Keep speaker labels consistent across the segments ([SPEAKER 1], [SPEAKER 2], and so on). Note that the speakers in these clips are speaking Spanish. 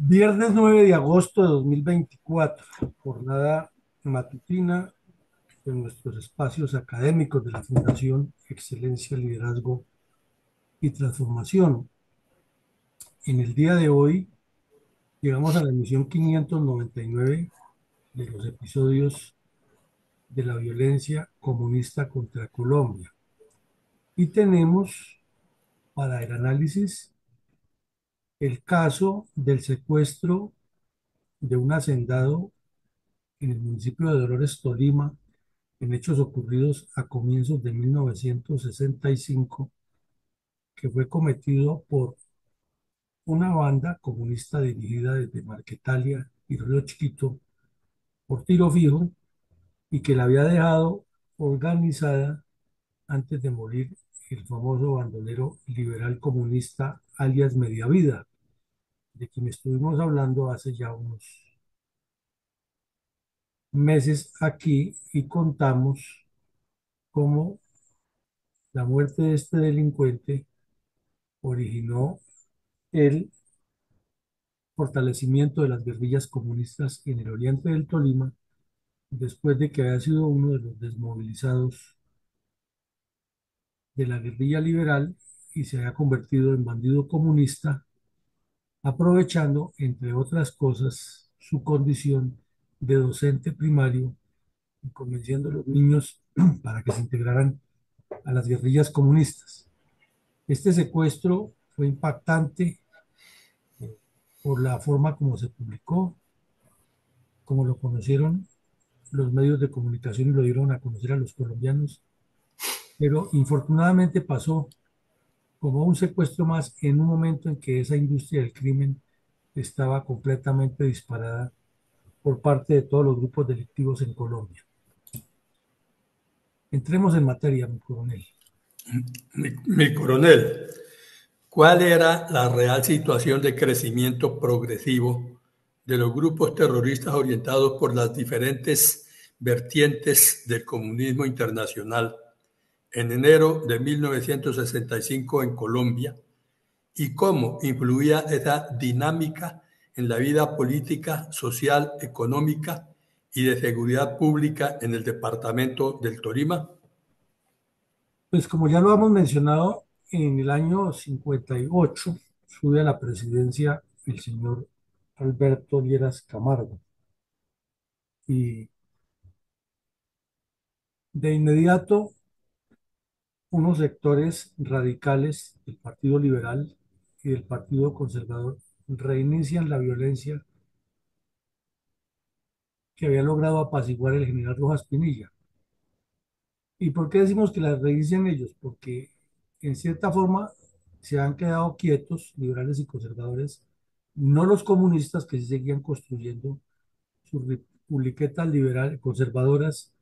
[SPEAKER 1] Viernes 9 de agosto de 2024, jornada matutina en nuestros espacios académicos de la Fundación Excelencia, Liderazgo y Transformación. En el día de hoy llegamos a la emisión 599 de los episodios de la violencia comunista contra Colombia. Y tenemos para el análisis el caso del secuestro de un hacendado en el municipio de Dolores, Tolima, en hechos ocurridos a comienzos de 1965, que fue cometido por una banda comunista dirigida desde Marquetalia y Río Chiquito por tiro fijo y que la había dejado organizada antes de morir el famoso bandolero liberal comunista alias Mediavida, de quien estuvimos hablando hace ya unos meses aquí y contamos cómo la muerte de este delincuente originó el fortalecimiento de las guerrillas comunistas en el oriente del Tolima, después de que había sido uno de los desmovilizados de la guerrilla liberal y se había convertido en bandido comunista, aprovechando, entre otras cosas, su condición de docente primario y convenciendo a los niños para que se integraran a las guerrillas comunistas. Este secuestro fue impactante por la forma como se publicó, como lo conocieron los medios de comunicación y lo dieron a conocer a los colombianos, pero infortunadamente pasó como un secuestro más en un momento en que esa industria del crimen estaba completamente disparada por parte de todos los grupos delictivos en Colombia. Entremos en materia, mi coronel.
[SPEAKER 2] Mi coronel, ¿cuál era la real situación de crecimiento progresivo de los grupos terroristas orientados por las diferentes vertientes del comunismo internacional en enero de 1965 en Colombia y cómo influía esa dinámica en la vida política, social, económica y de seguridad pública en el departamento del Tolima?
[SPEAKER 1] Pues como ya lo hemos mencionado, en el año 58 sube a la presidencia el señor Alberto Lleras Camargo y de inmediato unos sectores radicales del Partido Liberal y del Partido Conservador reinician la violencia que había logrado apaciguar el general Rojas Pinilla. ¿Y por qué decimos que la reinician ellos? Porque en cierta forma se han quedado quietos, liberales y conservadores, no los comunistas que sí seguían construyendo sus republiquetas liberales, conservadoras,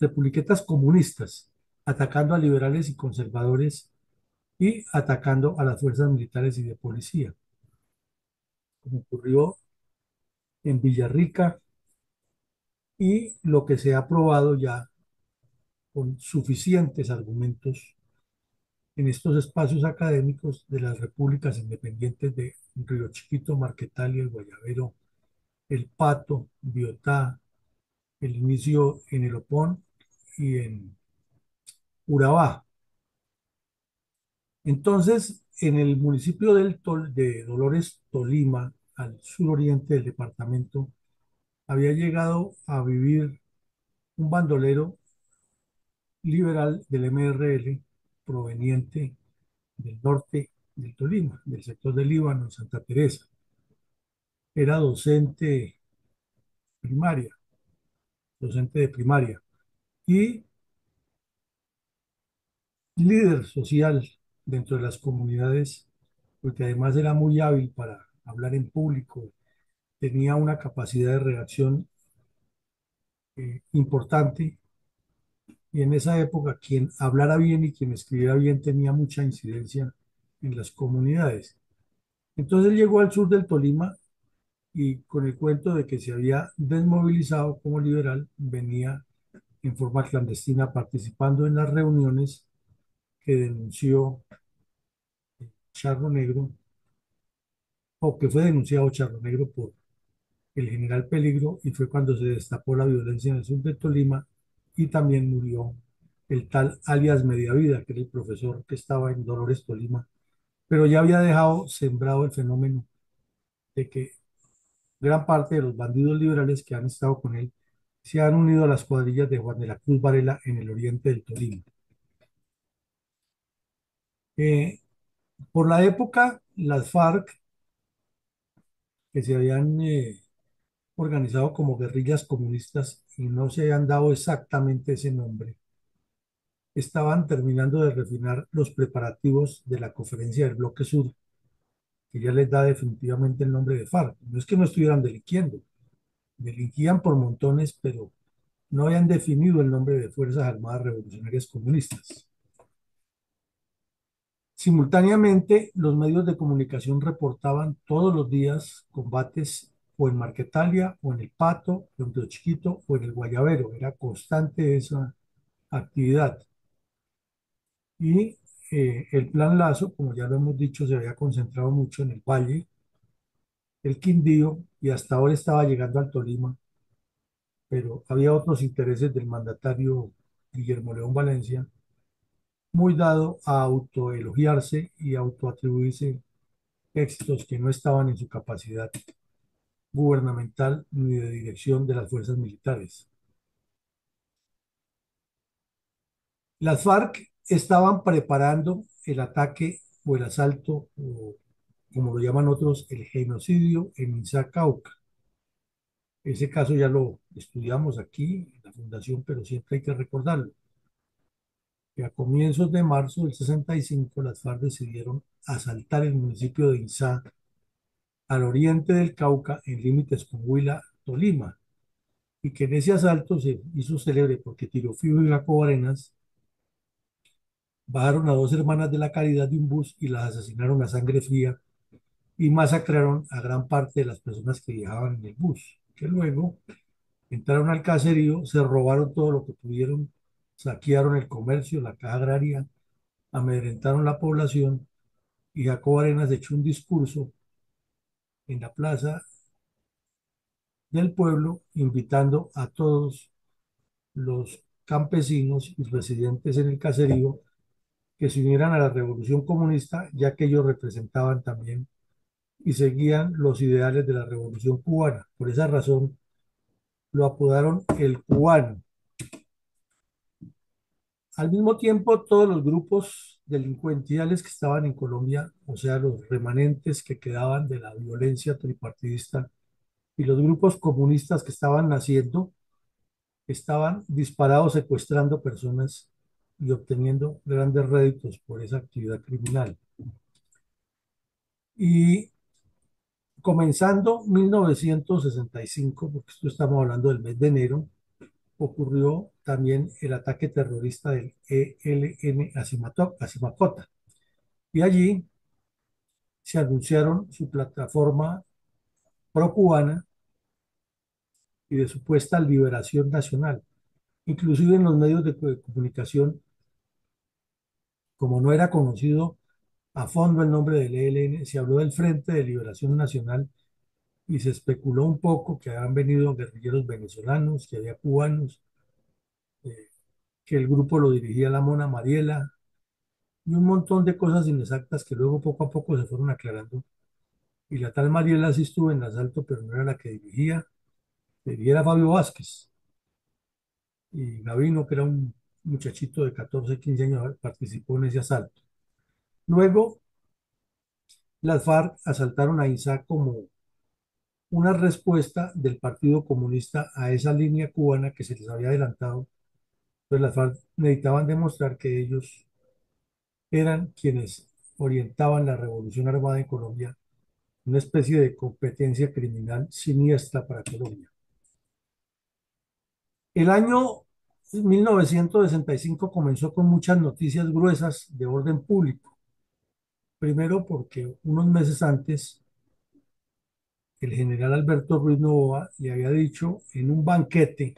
[SPEAKER 1] republiquetas comunistas, atacando a liberales y conservadores y atacando a las fuerzas militares y de policía, como ocurrió en Villarrica y lo que se ha probado ya con suficientes argumentos en estos espacios académicos de las repúblicas independientes de Río Chiquito, Marquetalia, el Guayabero, el Pato, Biotá, el inicio en el Opón y en Urabá. Entonces, en el municipio de Dolores, Tolima, al suroriente del departamento, había llegado a vivir un bandolero liberal del MRL proveniente del norte del Tolima, del sector del Líbano, en Santa Teresa. Era primaria, docente de primaria y líder social dentro de las comunidades, porque además era muy hábil para hablar en público, tenía una capacidad de redacción importante y en esa época quien hablara bien y quien escribiera bien tenía mucha incidencia en las comunidades. Entonces él llegó al sur del Tolima y con el cuento de que se había desmovilizado como liberal, venía en forma clandestina participando en las reuniones que denunció Charro Negro o que fue denunciado Charro Negro por el general Peligro, y fue cuando se destapó la violencia en el sur de Tolima y también murió el tal alias Mediavida, que era el profesor que estaba en Dolores, Tolima, pero ya había dejado sembrado el fenómeno de que gran parte de los bandidos liberales que han estado con él se han unido a las cuadrillas de Juan de la Cruz Varela en el oriente del Tolima. Eh, por la época, las FARC, que se habían organizado como guerrillas comunistas y no se habían dado exactamente ese nombre, estaban terminando de refinar los preparativos de la conferencia del Bloque Sur, que ya les da definitivamente el nombre de FARC. No es que no estuvieran delinquiendo, delinquían por montones, pero no habían definido el nombre de Fuerzas Armadas Revolucionarias Comunistas. Simultáneamente, los medios de comunicación reportaban todos los días combates o en Marquetalia, o en El Pato, o en Río Chiquito, o en el Guayabero. Era constante esa actividad. Y el Plan Lazo, como ya lo hemos dicho, se había concentrado mucho en el Valle, el Quindío, y hasta ahora estaba llegando al Tolima, pero había otros intereses del mandatario Guillermo León Valencia, muy dado a autoelogiarse y autoatribuirse éxitos que no estaban en su capacidad gubernamental ni de dirección de las fuerzas militares. Las FARC estaban preparando el ataque o el asalto, o como lo llaman otros, el genocidio en Izá, Cauca. Ese caso ya lo estudiamos aquí en la Fundación, pero siempre hay que recordarlo, que a comienzos de marzo del 65 las FARC decidieron asaltar el municipio de Izá, al oriente del Cauca, en límites con Huila, Tolima, y que en ese asalto se hizo célebre porque Tirofío y Jacobo Arenas bajaron a dos hermanas de la Caridad de un bus y las asesinaron a sangre fría y masacraron a gran parte de las personas que viajaban en el bus, que luego entraron al caserío, se robaron todo lo que pudieron, saquearon el comercio, la caja agraria, amedrentaron la población, y Jacobo Arenas echó un discurso en la plaza del pueblo invitando a todos los campesinos y residentes en el caserío que se unieran a la revolución comunista, ya que ellos representaban también y seguían los ideales de la revolución cubana. Por esa razón lo apodaron el cubano. Al mismo tiempo, todos los grupos delincuenciales que estaban en Colombia, o sea, los remanentes que quedaban de la violencia tripartidista, y los grupos comunistas que estaban naciendo, estaban disparados secuestrando personas y obteniendo grandes réditos por esa actividad criminal. Y comenzando 1965, porque esto estamos hablando del mes de enero, ocurrió también el ataque terrorista del ELN Asimacota. Y allí se anunciaron su plataforma pro-cubana y de supuesta liberación nacional. Inclusive en los medios de comunicación, como no era conocido a fondo el nombre del ELN, se habló del Frente de Liberación Nacional y se especuló un poco que habían venido guerrilleros venezolanos, que había cubanos, eh, que el grupo lo dirigía la Mona Mariela, y un montón de cosas inexactas que luego poco a poco se fueron aclarando. Y la tal Mariela sí estuvo en el asalto, pero no era la que dirigía era Fabio Vázquez. Y Gavino, que era un muchachito de 14 15 años, participó en ese asalto. Luego, las FARC asaltaron a Isaac como una respuesta del Partido Comunista a esa línea cubana que se les había adelantado. Pues las FARC necesitaban demostrar que ellos eran quienes orientaban la revolución armada en Colombia, una especie de competencia criminal siniestra para Colombia. El año 1965 comenzó con muchas noticias gruesas de orden público. Primero porque unos meses antes el general Alberto Ruiz Novoa le había dicho en un banquete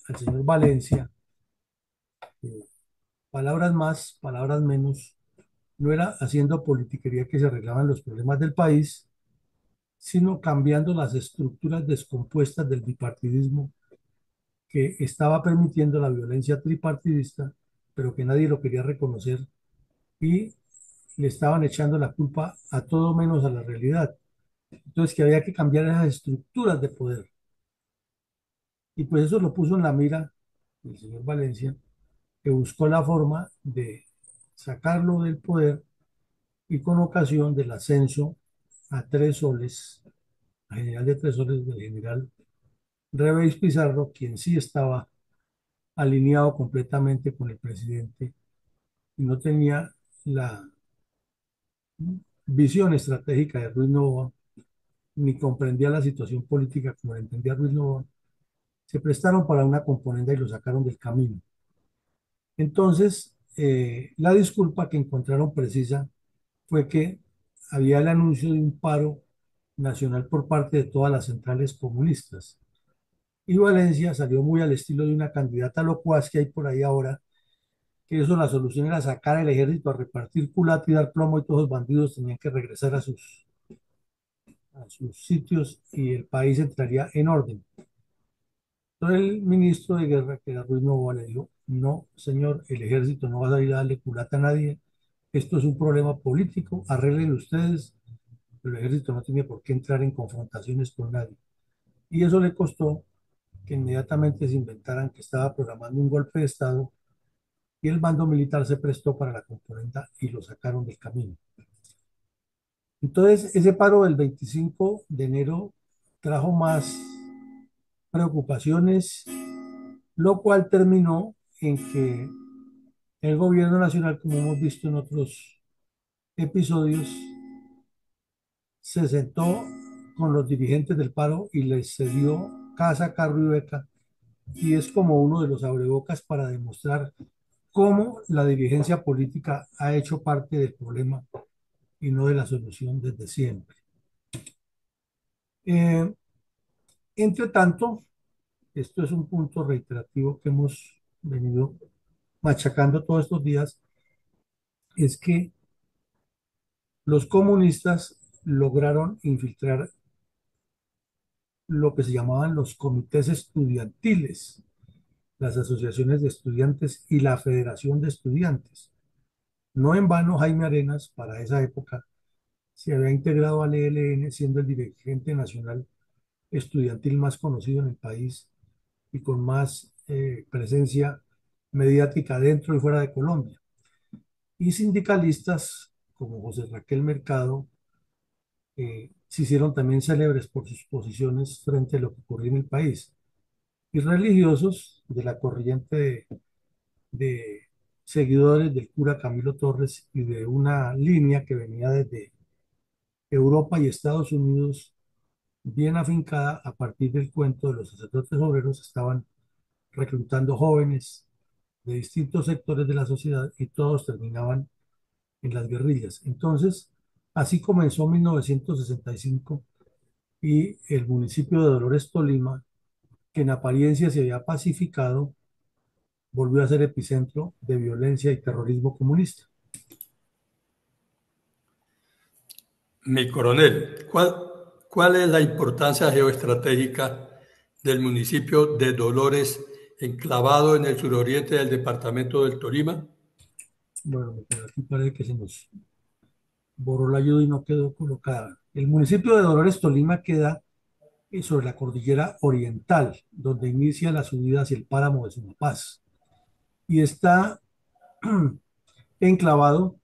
[SPEAKER 1] al señor Valencia, palabras más, palabras menos, no era haciendo politiquería que se arreglaban los problemas del país, sino cambiando las estructuras descompuestas del bipartidismo que estaba permitiendo la violencia tripartidista, pero que nadie lo quería reconocer y le estaban echando la culpa a todo menos a la realidad. Entonces, que había que cambiar esas estructuras de poder. Y pues eso lo puso en la mira el señor Valencia, que buscó la forma de sacarlo del poder y con ocasión del ascenso a 3 soles, a general de 3 soles del general Reveis Pizarro, quien sí estaba alineado completamente con el presidente y no tenía la visión estratégica de Ruiz Novoa, ni comprendía la situación política como la entendía Ruiz Novoa, se prestaron para una componenda y lo sacaron del camino. Entonces, la disculpa que encontraron precisa fue que había el anuncio de un paro nacional por parte de todas las centrales comunistas. Y Valencia salió muy al estilo de una candidata locuaz que hay por ahí ahora, que eso la solución era sacar el ejército a repartir culata y dar plomo y todos los bandidos tenían que regresar a sus sitios y el país entraría en orden. Entonces el ministro de Guerra, que era Ruiz Novoa, le dijo, no, señor, el ejército no va a salir a darle culata a nadie, esto es un problema político, arreglen ustedes, pero el ejército no tiene por qué entrar en confrontaciones con nadie. Y eso le costó que inmediatamente se inventaran que estaba programando un golpe de Estado y el bando militar se prestó para la componenda y lo sacaron del camino. Entonces, ese paro del 25 de enero trajo más preocupaciones, lo cual terminó en que el gobierno nacional, como hemos visto en otros episodios, se sentó con los dirigentes del paro y les cedió casa, carro y beca. Y es como uno de los abrebocas para demostrar cómo la dirigencia política ha hecho parte del problema y no de la solución desde siempre. Eh, Entre tanto, esto es un punto reiterativo que hemos venido machacando todos estos días, es que los comunistas lograron infiltrar lo que se llamaban los comités estudiantiles, las asociaciones de estudiantes y la Federación de Estudiantes. No en vano, Jaime Arenas, para esa época, se había integrado al ELN, siendo el dirigente nacional estudiantil más conocido en el país y con más presencia mediática dentro y fuera de Colombia. Y sindicalistas como José Raquel Mercado se hicieron también célebres por sus posiciones frente a lo que ocurría en el país. Y religiosos de la corriente de seguidores del cura Camilo Torres y de una línea que venía desde Europa y Estados Unidos, bien afincada a partir del cuento de los sacerdotes obreros, estaban reclutando jóvenes de distintos sectores de la sociedad y todos terminaban en las guerrillas. Entonces, así comenzó 1965 y el municipio de Dolores Tolima, que en apariencia se había pacificado, volvió a ser epicentro de violencia y terrorismo comunista.
[SPEAKER 2] Mi coronel, ¿cuál es la importancia geoestratégica del municipio de Dolores, enclavado en el suroriente del departamento del Tolima?
[SPEAKER 1] Bueno, aquí parece que se nos borró la ayuda y no quedó colocada. El municipio de Dolores Tolima queda sobre la cordillera oriental, donde inicia la subida hacia el páramo de Sumapaz, y está enclavado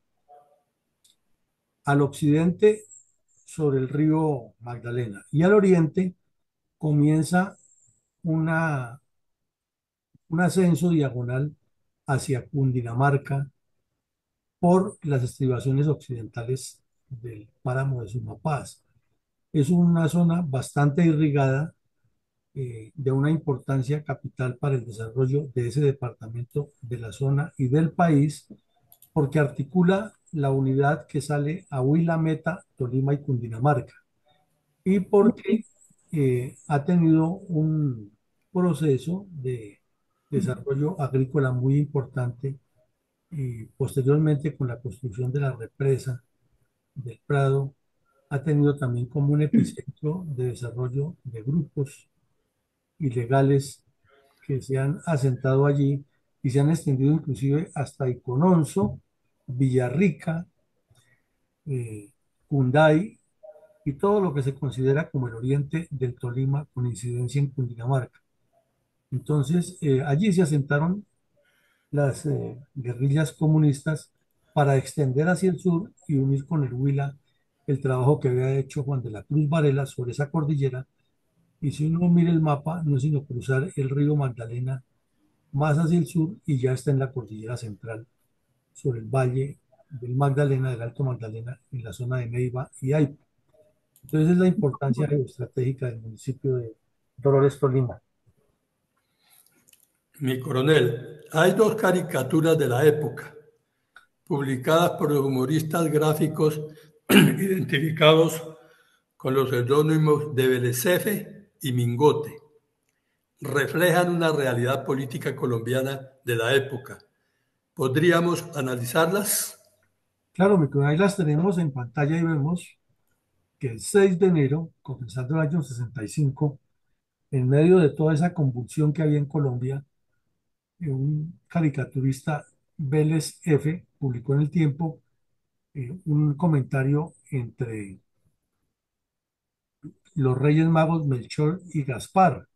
[SPEAKER 1] al occidente sobre el río Magdalena y al oriente comienza una, un ascenso diagonal hacia Cundinamarca por las estribaciones occidentales del páramo de Sumapaz. Es una zona bastante irrigada, de una importancia capital para el desarrollo de ese departamento, de la zona y del país, porque articula la unidad que sale a Huila, Meta, Tolima y Cundinamarca, y porque ha tenido un proceso de desarrollo agrícola muy importante y posteriormente con la construcción de la represa del Prado ha tenido también como un epicentro de desarrollo de grupos ilegales que se han asentado allí y se han extendido inclusive hasta Icononso, Villarrica, eh, Cunday y todo lo que se considera como el oriente del Tolima con incidencia en Cundinamarca. Entonces, allí se asentaron las guerrillas comunistas para extender hacia el sur y unir con el Huila el trabajo que había hecho Juan de la Cruz Varela sobre esa cordillera. Y si uno mira el mapa, no es sino cruzar el río Magdalena más hacia el sur y ya está en la cordillera central, sobre el valle del Magdalena, del Alto Magdalena, en la zona de Neiva y Aipo. Entonces es la importancia geoestratégica del municipio de Dolores Tolima.
[SPEAKER 2] Mi coronel, hay dos caricaturas de la época, publicadas por los humoristas gráficos identificados con los seudónimos de Belecefe y Mingote. Reflejan una realidad política colombiana de la época. ¿Podríamos analizarlas?
[SPEAKER 1] Claro, ahí las tenemos en pantalla y vemos que el 6 de enero, comenzando el año 65, en medio de toda esa convulsión que había en Colombia, un caricaturista, Vélez F., publicó en El Tiempo un comentario entre los Reyes Magos Melchor y Gaspar.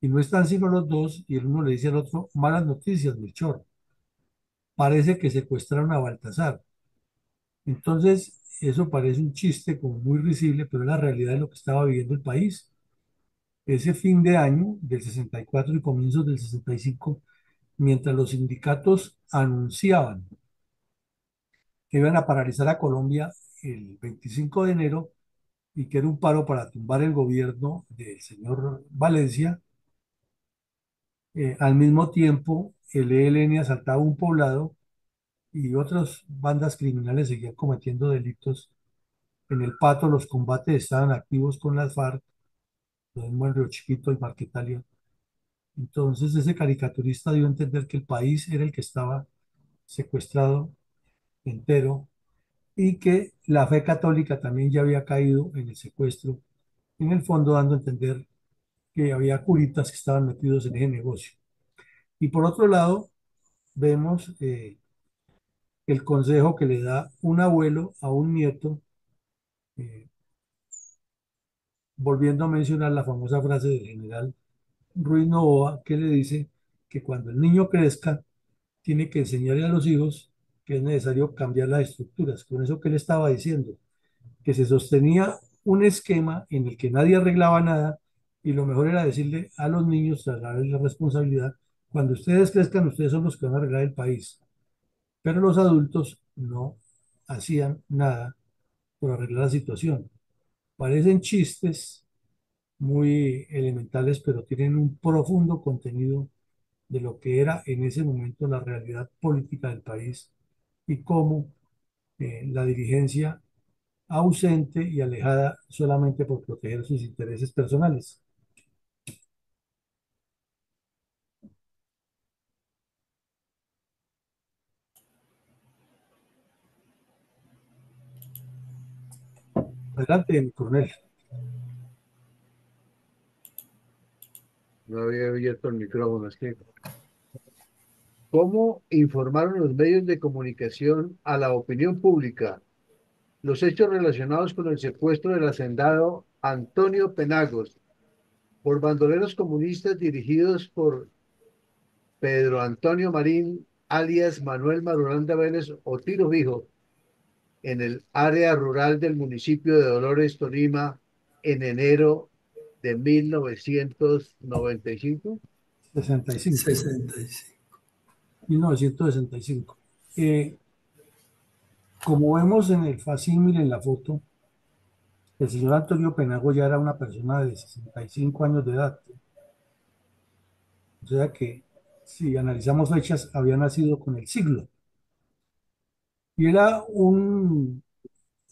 [SPEAKER 1] Y no están sino los dos, y el uno le dice al otro, malas noticias, Melchor. Parece que secuestraron a Baltasar. Entonces, eso parece un chiste como muy risible, pero es la realidad de lo que estaba viviendo el país. Ese fin de año del 64 y comienzos del 65, mientras los sindicatos anunciaban que iban a paralizar a Colombia el 25 de enero y que era un paro para tumbar el gobierno del señor Valencia, al mismo tiempo el ELN asaltaba un poblado y otras bandas criminales seguían cometiendo delitos. En el Pato los combates estaban activos con las FARC, lo mismo en Río Chiquito y Marquetalia. Entonces ese caricaturista dio a entender que el país era el que estaba secuestrado entero y que la fe católica también ya había caído en el secuestro, en el fondo dando a entender que había curitas que estaban metidos en ese negocio. Y por otro lado, vemos el consejo que le da un abuelo a un nieto, eh, volviendo a mencionar la famosa frase del general Ruiz Novoa, que le dice que cuando el niño crezca, tiene que enseñarle a los hijos que es necesario cambiar las estructuras. Con eso que él estaba diciendo, que se sostenía un esquema en el que nadie arreglaba nada y lo mejor era decirle a los niños, trasladarles la responsabilidad, cuando ustedes crezcan, ustedes son los que van a arreglar el país. Pero los adultos no hacían nada por arreglar la situación. Parecen chistes muy elementales, pero tienen un profundo contenido de lo que era en ese momento la realidad política del país y cómo la dirigencia ausente y alejada solamente por proteger sus intereses personales. Adelante, mi coronel.
[SPEAKER 3] No había abierto el micrófono, es que. ¿Cómo informaron los medios de comunicación a la opinión pública los hechos relacionados con el secuestro del hacendado Antonio Penagos por bandoleros comunistas dirigidos por Pedro Antonio Marín, alias Manuel Marulanda Vélez o Tiro Fijo, en el área rural del municipio de Dolores, Tolima, en enero de 1995?
[SPEAKER 1] 65,
[SPEAKER 2] 65.
[SPEAKER 1] 1965. Como vemos en el facímil en la foto, el señor Antonio Penago ya era una persona de 65 años de edad. O sea que si analizamos fechas, había nacido con el siglo. Y era un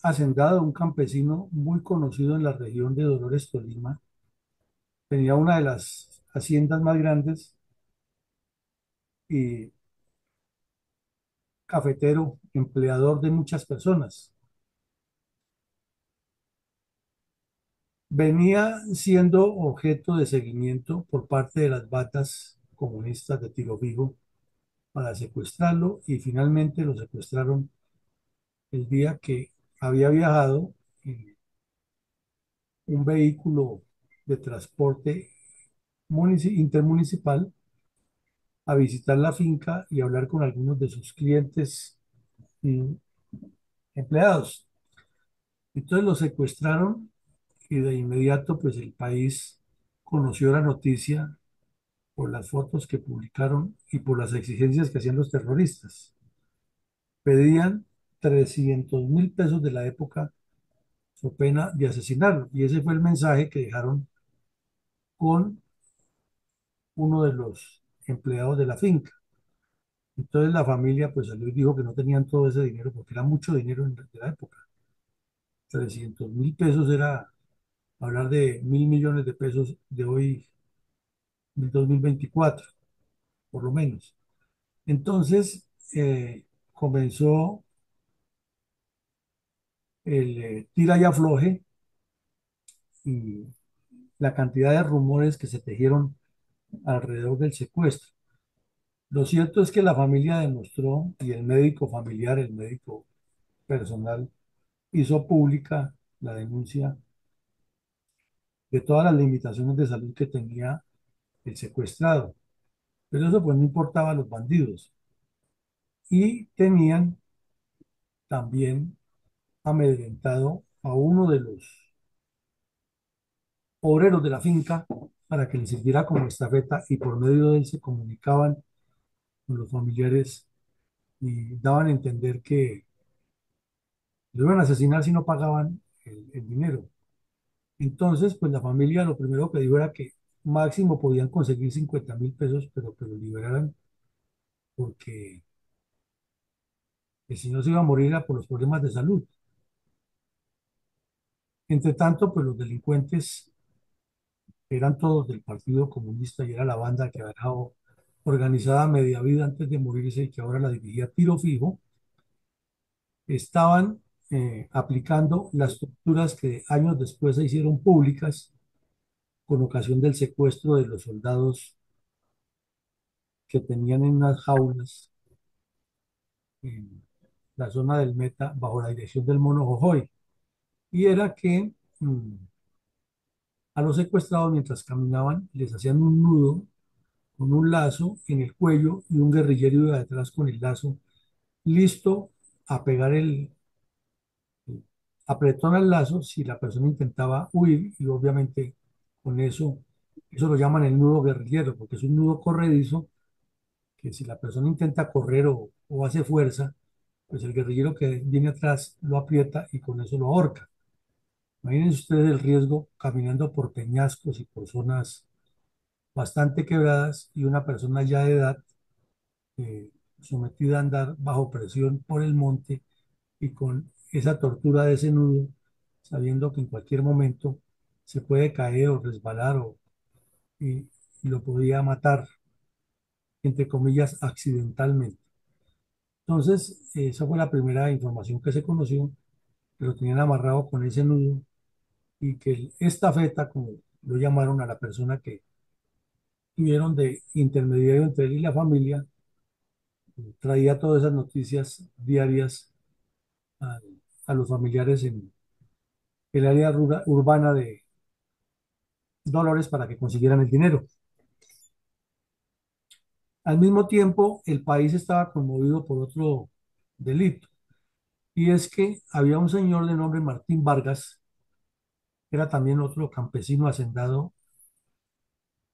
[SPEAKER 1] hacendado, un campesino muy conocido en la región de Dolores, Tolima. Tenía una de las haciendas más grandes y cafetero, empleador de muchas personas. venía siendo objeto de seguimiento por parte de las batas comunistas de Tiro Fijo para secuestrarlo y finalmente lo secuestraron el día que había viajado en un vehículo de transporte intermunicipal a visitar la finca y hablar con algunos de sus clientes y empleados. Entonces lo secuestraron y de inmediato pues el país conoció la noticia por las fotos que publicaron y por las exigencias que hacían los terroristas. Pedían 300.000 pesos de la época so pena de asesinarlo. Y ese fue el mensaje que dejaron con uno de los empleados de la finca. Entonces la familia pues salió y dijo que no tenían todo ese dinero porque era mucho dinero de la época. 300.000 pesos era hablar de 1.000 millones de pesos de hoy, 2024, por lo menos. Entonces comenzó el tira y afloje y la cantidad de rumores que se tejieron alrededor del secuestro. Lo cierto es que la familia demostró y el médico familiar, el médico personal, hizo pública la denuncia de todas las limitaciones de salud que tenía el secuestrado. Pero eso pues no importaba a los bandidos. Y tenían también amedrentado a uno de los obreros de la finca para que le sirviera como estafeta y por medio de él se comunicaban con los familiares y daban a entender que lo iban a asesinar si no pagaban el dinero. Entonces, pues la familia lo primero que dijo era que máximo podían conseguir 50.000 pesos, pero que lo liberaran porque el señor se iba a morir era por los problemas de salud. Entre tanto, pues los delincuentes eran todos del Partido Comunista y era la banda que había dejado organizada media vida antes de morirse y que ahora la dirigía Tiro Fijo, estaban aplicando las torturas que años después se hicieron públicas con ocasión del secuestro de los soldados que tenían en unas jaulas en la zona del Meta bajo la dirección del Mono Jojoy. Y era que a los secuestrados mientras caminaban les hacían un nudo con un lazo en el cuello y un guerrillero iba detrás con el lazo listo a pegar el apretón al lazo si la persona intentaba huir y obviamente con eso lo llaman el nudo guerrillero porque es un nudo corredizo que si la persona intenta correr o hace fuerza, pues el guerrillero que viene atrás lo aprieta y con eso lo ahorca. Imagínense ustedes el riesgo caminando por peñascos y por zonas bastante quebradas y una persona ya de edad sometida a andar bajo presión por el monte y con esa tortura de ese nudo, sabiendo que en cualquier momento se puede caer o resbalar y lo podía matar, entre comillas, accidentalmente. Entonces, esa fue la primera información que se conoció, que lo tenían amarrado con ese nudo y que el estafeta, como lo llamaron a la persona que tuvieron de intermediario entre él y la familia, traía todas esas noticias diarias a, a los familiares en el área urbana de Dolores para que consiguieran el dinero. Al mismo tiempo, el país estaba conmovido por otro delito, y es que había un señor de nombre Martín Vargas, que era también otro campesino hacendado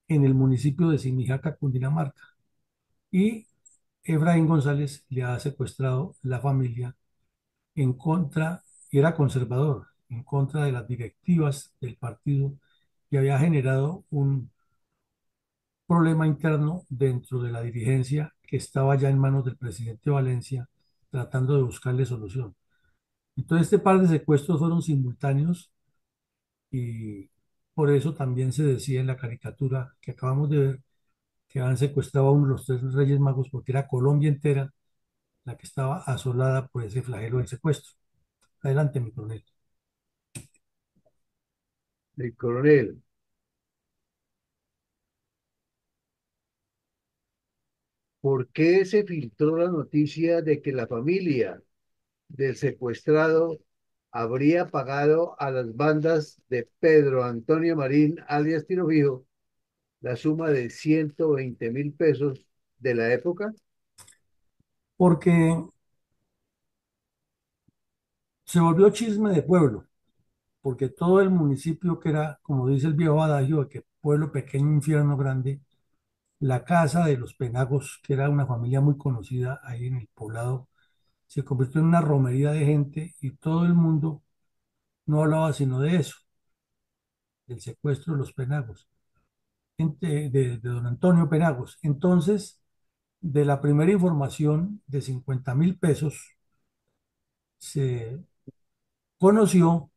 [SPEAKER 1] en el municipio de Simijaca, Cundinamarca, y Efraín González le ha secuestrado la familia en contra, y era conservador, en contra de las directivas del partido y había generado un problema interno dentro de la dirigencia que estaba ya en manos del presidente Valencia tratando de buscarle solución. Entonces este par de secuestros fueron simultáneos y por eso también se decía en la caricatura que acabamos de ver que habían secuestrado a uno de los tres Reyes Magos porque era Colombia entera la que estaba asolada por ese flagelo del secuestro. Adelante, mi coronel.
[SPEAKER 3] El coronel, ¿por qué se filtró la noticia de que la familia del secuestrado habría pagado a las bandas de Pedro Antonio Marín, alias Tiro Fijo, la suma de 120.000 pesos de la época?
[SPEAKER 1] Porque se volvió chisme de pueblo, porque todo el municipio que era, como dice el viejo adagio, de que pueblo pequeño, infierno grande, la casa de los Penagos, que era una familia muy conocida ahí en el poblado, se convirtió en una romería de gente y todo el mundo no hablaba sino de eso, del secuestro de los Penagos, de don Antonio Penagos. Entonces, de la primera información de 50.000 pesos, se conoció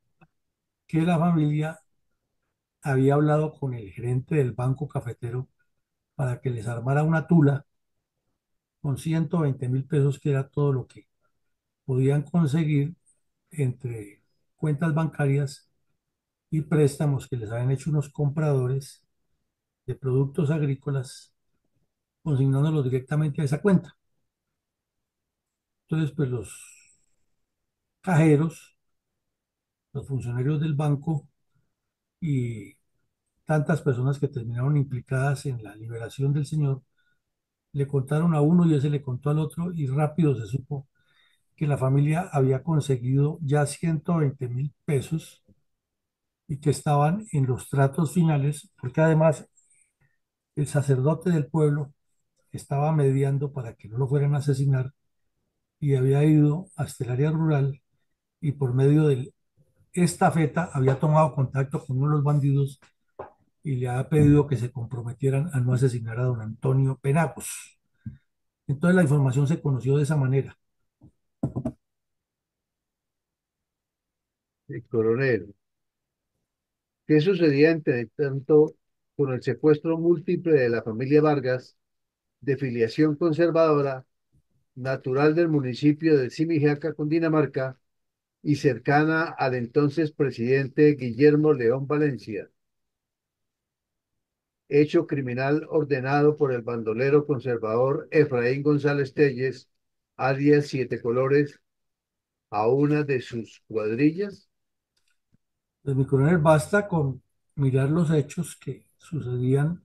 [SPEAKER 1] que la familia había hablado con el gerente del banco cafetero para que les armara una tula con 120.000 pesos, que era todo lo que podían conseguir entre cuentas bancarias y préstamos que les habían hecho unos compradores de productos agrícolas, consignándolos directamente a esa cuenta. Entonces, pues los cajeros, los funcionarios del banco y tantas personas que terminaron implicadas en la liberación del señor, le contaron a uno y ese le contó al otro y rápido se supo que la familia había conseguido ya 120.000 pesos y que estaban en los tratos finales, porque además el sacerdote del pueblo estaba mediando para que no lo fueran a asesinar y había ido hasta el área rural y por medio de esta feta había tomado contacto con uno de los bandidos y le había pedido que se comprometieran a no asesinar a don Antonio Penagos. Entonces la información se conoció de esa manera.
[SPEAKER 3] El coronel, ¿qué sucedía entre tanto con el secuestro múltiple de la familia Vargas, de filiación conservadora, natural del municipio de Simijaca, Cundinamarca, y cercana al entonces presidente Guillermo León Valencia? Hecho criminal ordenado por el bandolero conservador Efraín González Telles, alias Siete Colores, a una de sus cuadrillas.
[SPEAKER 1] Pues mi coronel, basta con mirar los hechos que sucedían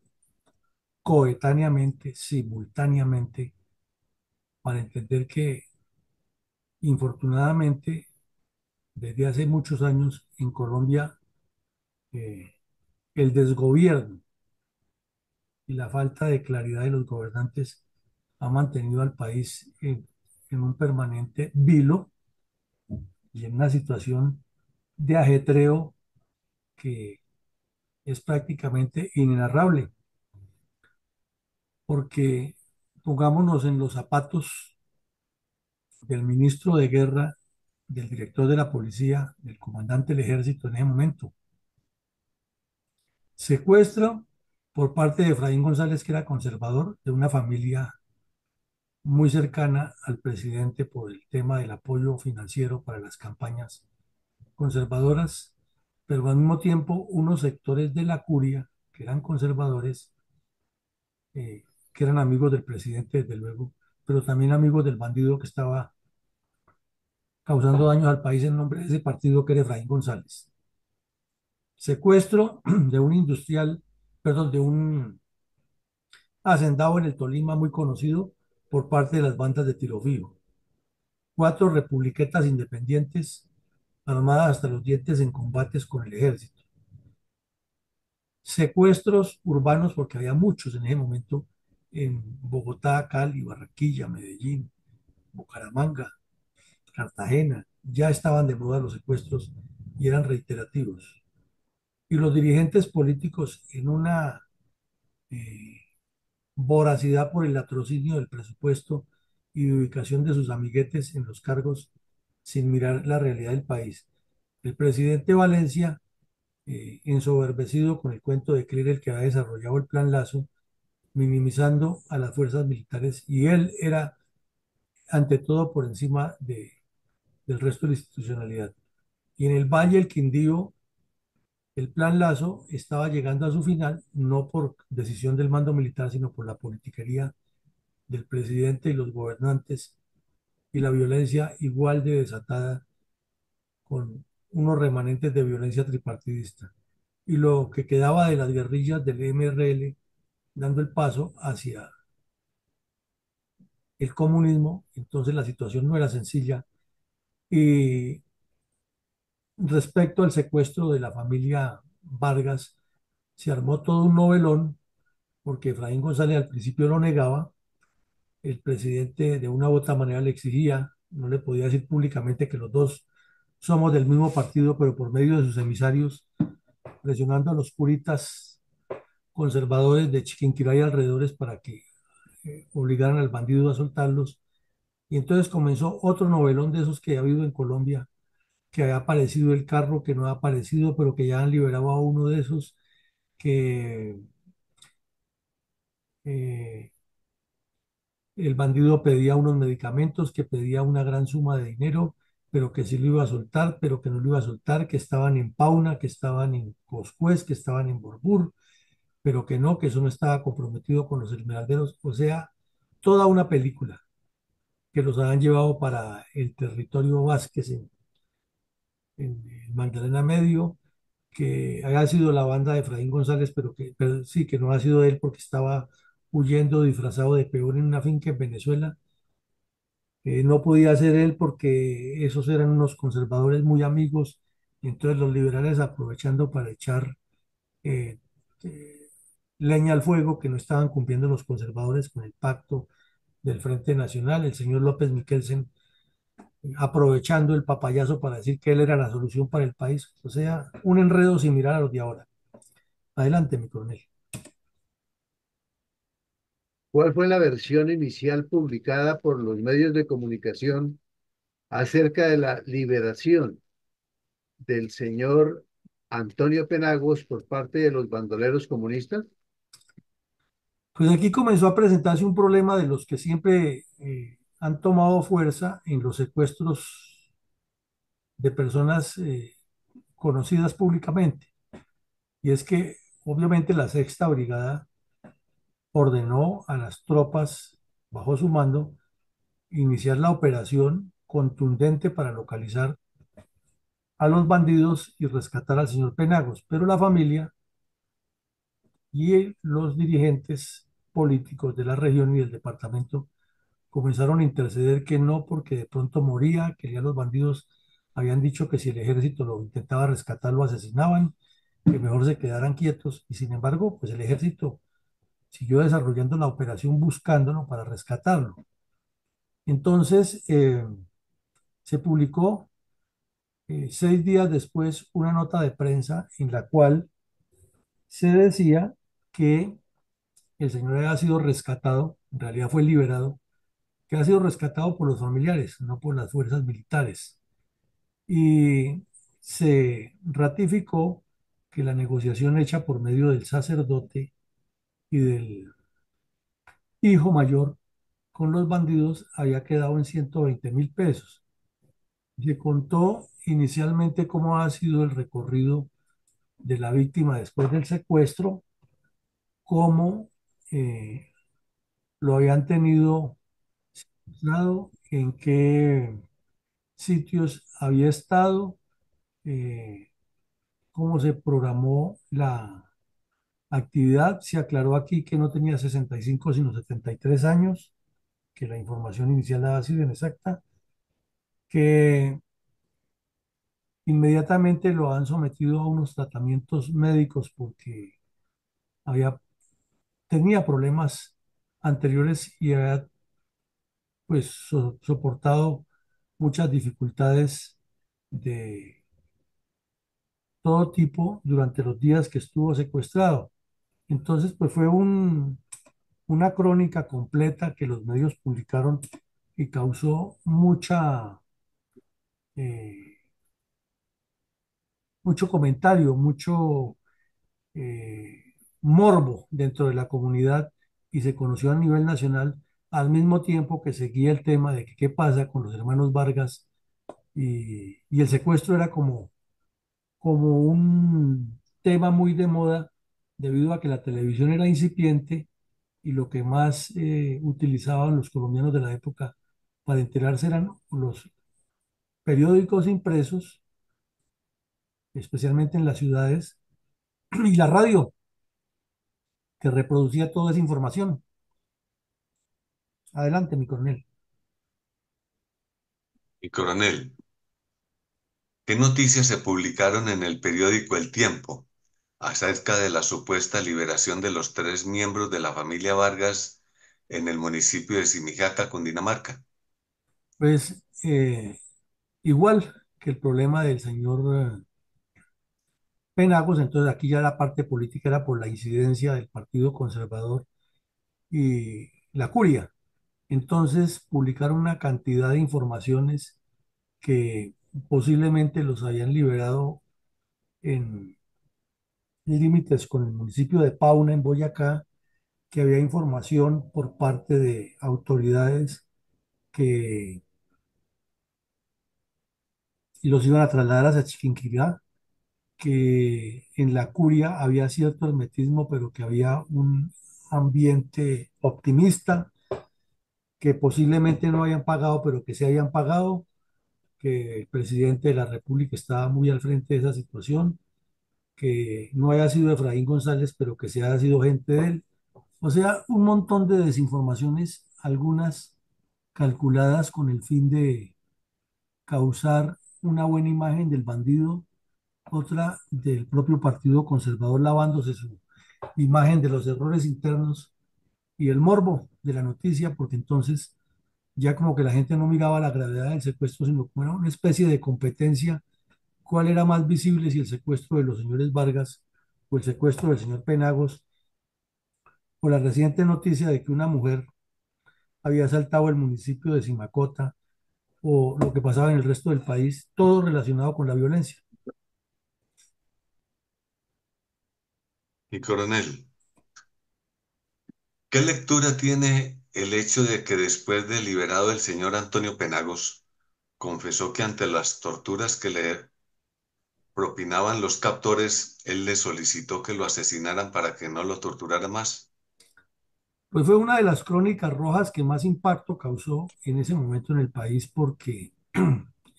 [SPEAKER 1] coetáneamente, simultáneamente, para entender que infortunadamente desde hace muchos años en Colombia eh, el desgobierno y la falta de claridad de los gobernantes ha mantenido al país en un permanente vilo y en una situación de ajetreo que es prácticamente inenarrable, porque pongámonos en los zapatos del ministro de Guerra, del director de la policía, del comandante del ejército en ese momento. Secuestro por parte de Efraín González, que era conservador, de una familia muy cercana al presidente por el tema del apoyo financiero para las campañas conservadoras, pero al mismo tiempo unos sectores de la curia que eran conservadores, eh, que eran amigos del presidente, desde luego, pero también amigos del bandido que estaba causando daños al país en nombre de ese partido, que era Efraín González. Secuestro de un industrial, perdón, de un hacendado en el Tolima muy conocido por parte de las bandas de Tiro Fijo. 4 republiquetas independientes armadas hasta los dientes en combates con el ejército. Secuestros urbanos, porque había muchos en ese momento en Bogotá, Cali, Barranquilla, Medellín, Bucaramanga, Cartagena. Ya estaban de moda los secuestros y eran reiterativos. Y los dirigentes políticos, en una eh, voracidad por el latrocinio del presupuesto y de ubicación de sus amiguetes en los cargos sin mirar la realidad del país. El presidente Valencia, ensoberbecido con el cuento de que él era el que había desarrollado el plan Lazo, minimizando a las fuerzas militares, y él era ante todo por encima del resto de la institucionalidad. Y en el Valle, el Quindío, El plan Lazo estaba llegando a su final, no por decisión del mando militar, sino por la politiquería del presidente y los gobernantes y la violencia igual de desatada con unos remanentes de violencia tripartidista. Y lo que quedaba de las guerrillas del MRL dando el paso hacia el comunismo, entonces la situación no era sencilla. Y respecto al secuestro de la familia Vargas, se armó todo un novelón porque Efraín González al principio lo negaba, el presidente de una u otra manera le exigía, no le podía decir públicamente que los dos somos del mismo partido, pero por medio de sus emisarios, presionando a los curitas conservadores de Chiquinquirá y alrededores para que obligaran al bandido a soltarlos. Y entonces comenzó otro novelón de esos que ha habido en Colombia, que había aparecido el carro, que no ha aparecido, pero que ya han liberado a uno de esos, que eh, el bandido pedía unos medicamentos, que pedía una gran suma de dinero, pero que sí lo iba a soltar, pero que no lo iba a soltar, que estaban en Pauna, que estaban en Coscuez, que estaban en Borbur, pero que no, que eso no estaba comprometido con los esmeralderos. O sea, toda una película que los habían llevado para el territorio Vázquez en Magdalena Medio, que había sido la banda de Efraín González, pero sí, que no ha sido él porque estaba huyendo disfrazado de peón en una finca en Venezuela. No podía ser él porque esos eran unos conservadores muy amigos, y entonces los liberales aprovechando para echar eh, eh, leña al fuego que no estaban cumpliendo los conservadores con el pacto del Frente Nacional, el señor López Miquelsen aprovechando el papayazo para decir que él era la solución para el país. O sea, un enredo similar a los de ahora. Adelante, mi coronel.
[SPEAKER 3] ¿Cuál fue la versión inicial publicada por los medios de comunicación acerca de la liberación del señor Antonio Penagos por parte de los bandoleros comunistas?
[SPEAKER 1] Pues aquí comenzó a presentarse un problema de los que siempre han tomado fuerza en los secuestros de personas conocidas públicamente. Y es que obviamente la Sexta Brigada ordenó a las tropas bajo su mando iniciar la operación contundente para localizar a los bandidos y rescatar al señor Penagos, pero la familia y los dirigentes políticos de la región y del departamento comenzaron a interceder que no, porque de pronto moría, que ya los bandidos habían dicho que si el ejército lo intentaba rescatar lo asesinaban, que mejor se quedaran quietos, y sin embargo, pues el ejército siguió desarrollando la operación buscándolo para rescatarlo. Entonces, se publicó 6 días después una nota de prensa en la cual se decía que el señor había sido rescatado, en realidad fue liberado, que ha sido rescatado por los familiares, no por las fuerzas militares. Y se ratificó que la negociación hecha por medio del sacerdote y del hijo mayor con los bandidos había quedado en 120.000 pesos. Se contó inicialmente cómo ha sido el recorrido de la víctima después del secuestro, cómo eh, lo habían tenido secuestrado, en qué sitios había estado, eh, cómo se programó la actividad. Se aclaró aquí que no tenía 65 sino 73 años, que la información inicial había sido inexacta, que inmediatamente lo han sometido a unos tratamientos médicos porque había, tenía problemas anteriores y había pues soportado muchas dificultades de todo tipo durante los días que estuvo secuestrado. Entonces, pues fue una crónica completa que los medios publicaron y causó eh, mucho comentario, mucho morbo dentro de la comunidad y se conoció a nivel nacional al mismo tiempo que seguía el tema de que qué pasa con los hermanos Vargas y el secuestro era como un tema muy de moda debido a que la televisión era incipiente y lo que más utilizaban los colombianos de la época para enterarse eran los periódicos impresos, especialmente en las ciudades, y la radio, que reproducía toda esa información. Adelante, mi coronel.
[SPEAKER 4] Mi coronel, ¿qué noticias se publicaron en el periódico El Tiempo acerca de la supuesta liberación de los tres miembros de la familia Vargas en el municipio de Simijaca, Cundinamarca?
[SPEAKER 1] Pues igual que el problema del señor Penagos, entonces aquí ya la parte política era por la incidencia del Partido Conservador y la curia. Entonces publicaron una cantidad de informaciones que posiblemente los habían liberado en límites con el municipio de Pauna, en Boyacá, que había información por parte de autoridades que los iban a trasladar hacia Chiquinquirá, que en la curia había cierto hermetismo, pero que había un ambiente optimista, que posiblemente no habían pagado, pero que se habían pagado, que el presidente de la República estaba muy al frente de esa situación, que no haya sido Efraín González, pero que se haya sido gente de él. O sea, un montón de desinformaciones, algunas calculadas con el fin de causar una buena imagen del bandido, otra del propio Partido Conservador lavándose su imagen de los errores internos y el morbo de la noticia, porque entonces ya como que la gente no miraba la gravedad del secuestro, sino como era una especie de competencia, cuál era más visible, si el secuestro de los señores Vargas o el secuestro del señor Penagos, o la reciente noticia de que una mujer había asaltado el municipio de Simacota, o lo que pasaba en el resto del país, todo relacionado con la violencia.
[SPEAKER 4] Mi coronel, ¿qué lectura tiene el hecho de que después de liberado el señor Antonio Penagos, confesó que ante las torturas que le propinaban los captores, él le solicitó que lo asesinaran para que no lo torturara más?
[SPEAKER 1] Pues fue una de las crónicas rojas que más impacto causó en ese momento en el país porque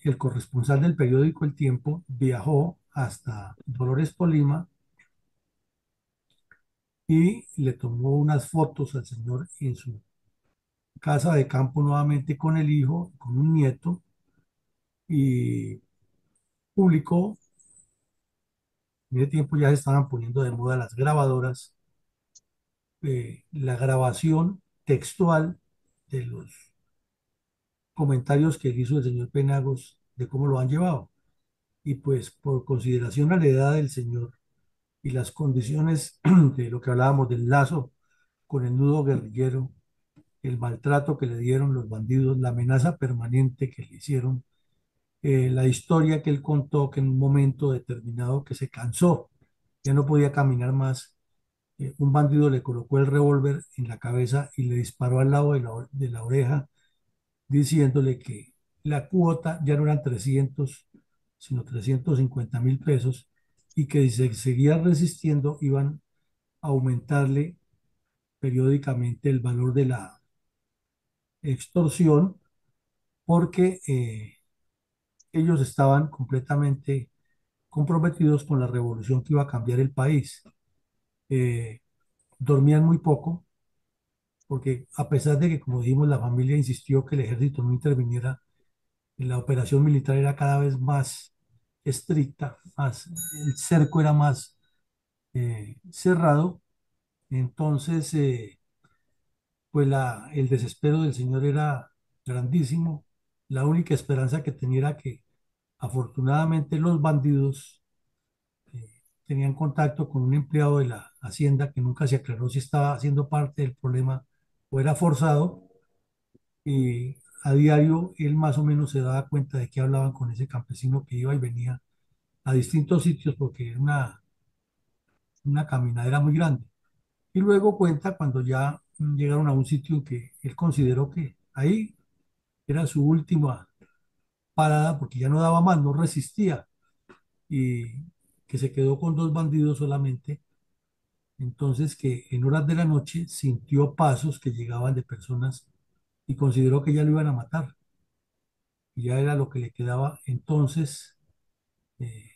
[SPEAKER 1] el corresponsal del periódico El Tiempo viajó hasta Dolores Tolima y le tomó unas fotos al señor en su casa de campo nuevamente con el hijo, con un nieto, y publicó, en ese tiempo ya se estaban poniendo de moda las grabadoras, la grabación textual de los comentarios que hizo el señor Penagos de cómo lo han llevado. Y pues por consideración a la edad del señor y las condiciones de lo que hablábamos del lazo con el nudo guerrillero, el maltrato que le dieron los bandidos, la amenaza permanente que le hicieron, la historia que él contó que en un momento determinado que se cansó, ya no podía caminar más, un bandido le colocó el revólver en la cabeza y le disparó al lado de la oreja, diciéndole que la cuota ya no eran 300 sino 350.000 pesos, y que si se seguía resistiendo iban a aumentarle periódicamente el valor de la extorsión, porque ellos estaban completamente comprometidos con la revolución que iba a cambiar el país. Eh, Dormían muy poco, porque a pesar de que, como dijimos, la familia insistió que el ejército no interviniera, la operación militar era cada vez más estricta, más, el cerco era más cerrado. Entonces, pues el desespero del señor era grandísimo. La única esperanza que tenía era que afortunadamente los bandidos tenían contacto con un empleado de la hacienda que nunca se aclaró si estaba haciendo parte del problema o era forzado. Y a diario él más o menos se daba cuenta de que hablaban con ese campesino que iba y venía a distintos sitios porque era una caminadera muy grande. Y luego cuenta cuando ya llegaron a un sitio en que él consideró que ahí era su última parada porque ya no daba más, no resistía. Y que se quedó con dos bandidos solamente, entonces que en horas de la noche sintió pasos que llegaban de personas y consideró que ya lo iban a matar, y ya era lo que le quedaba. Entonces, eh,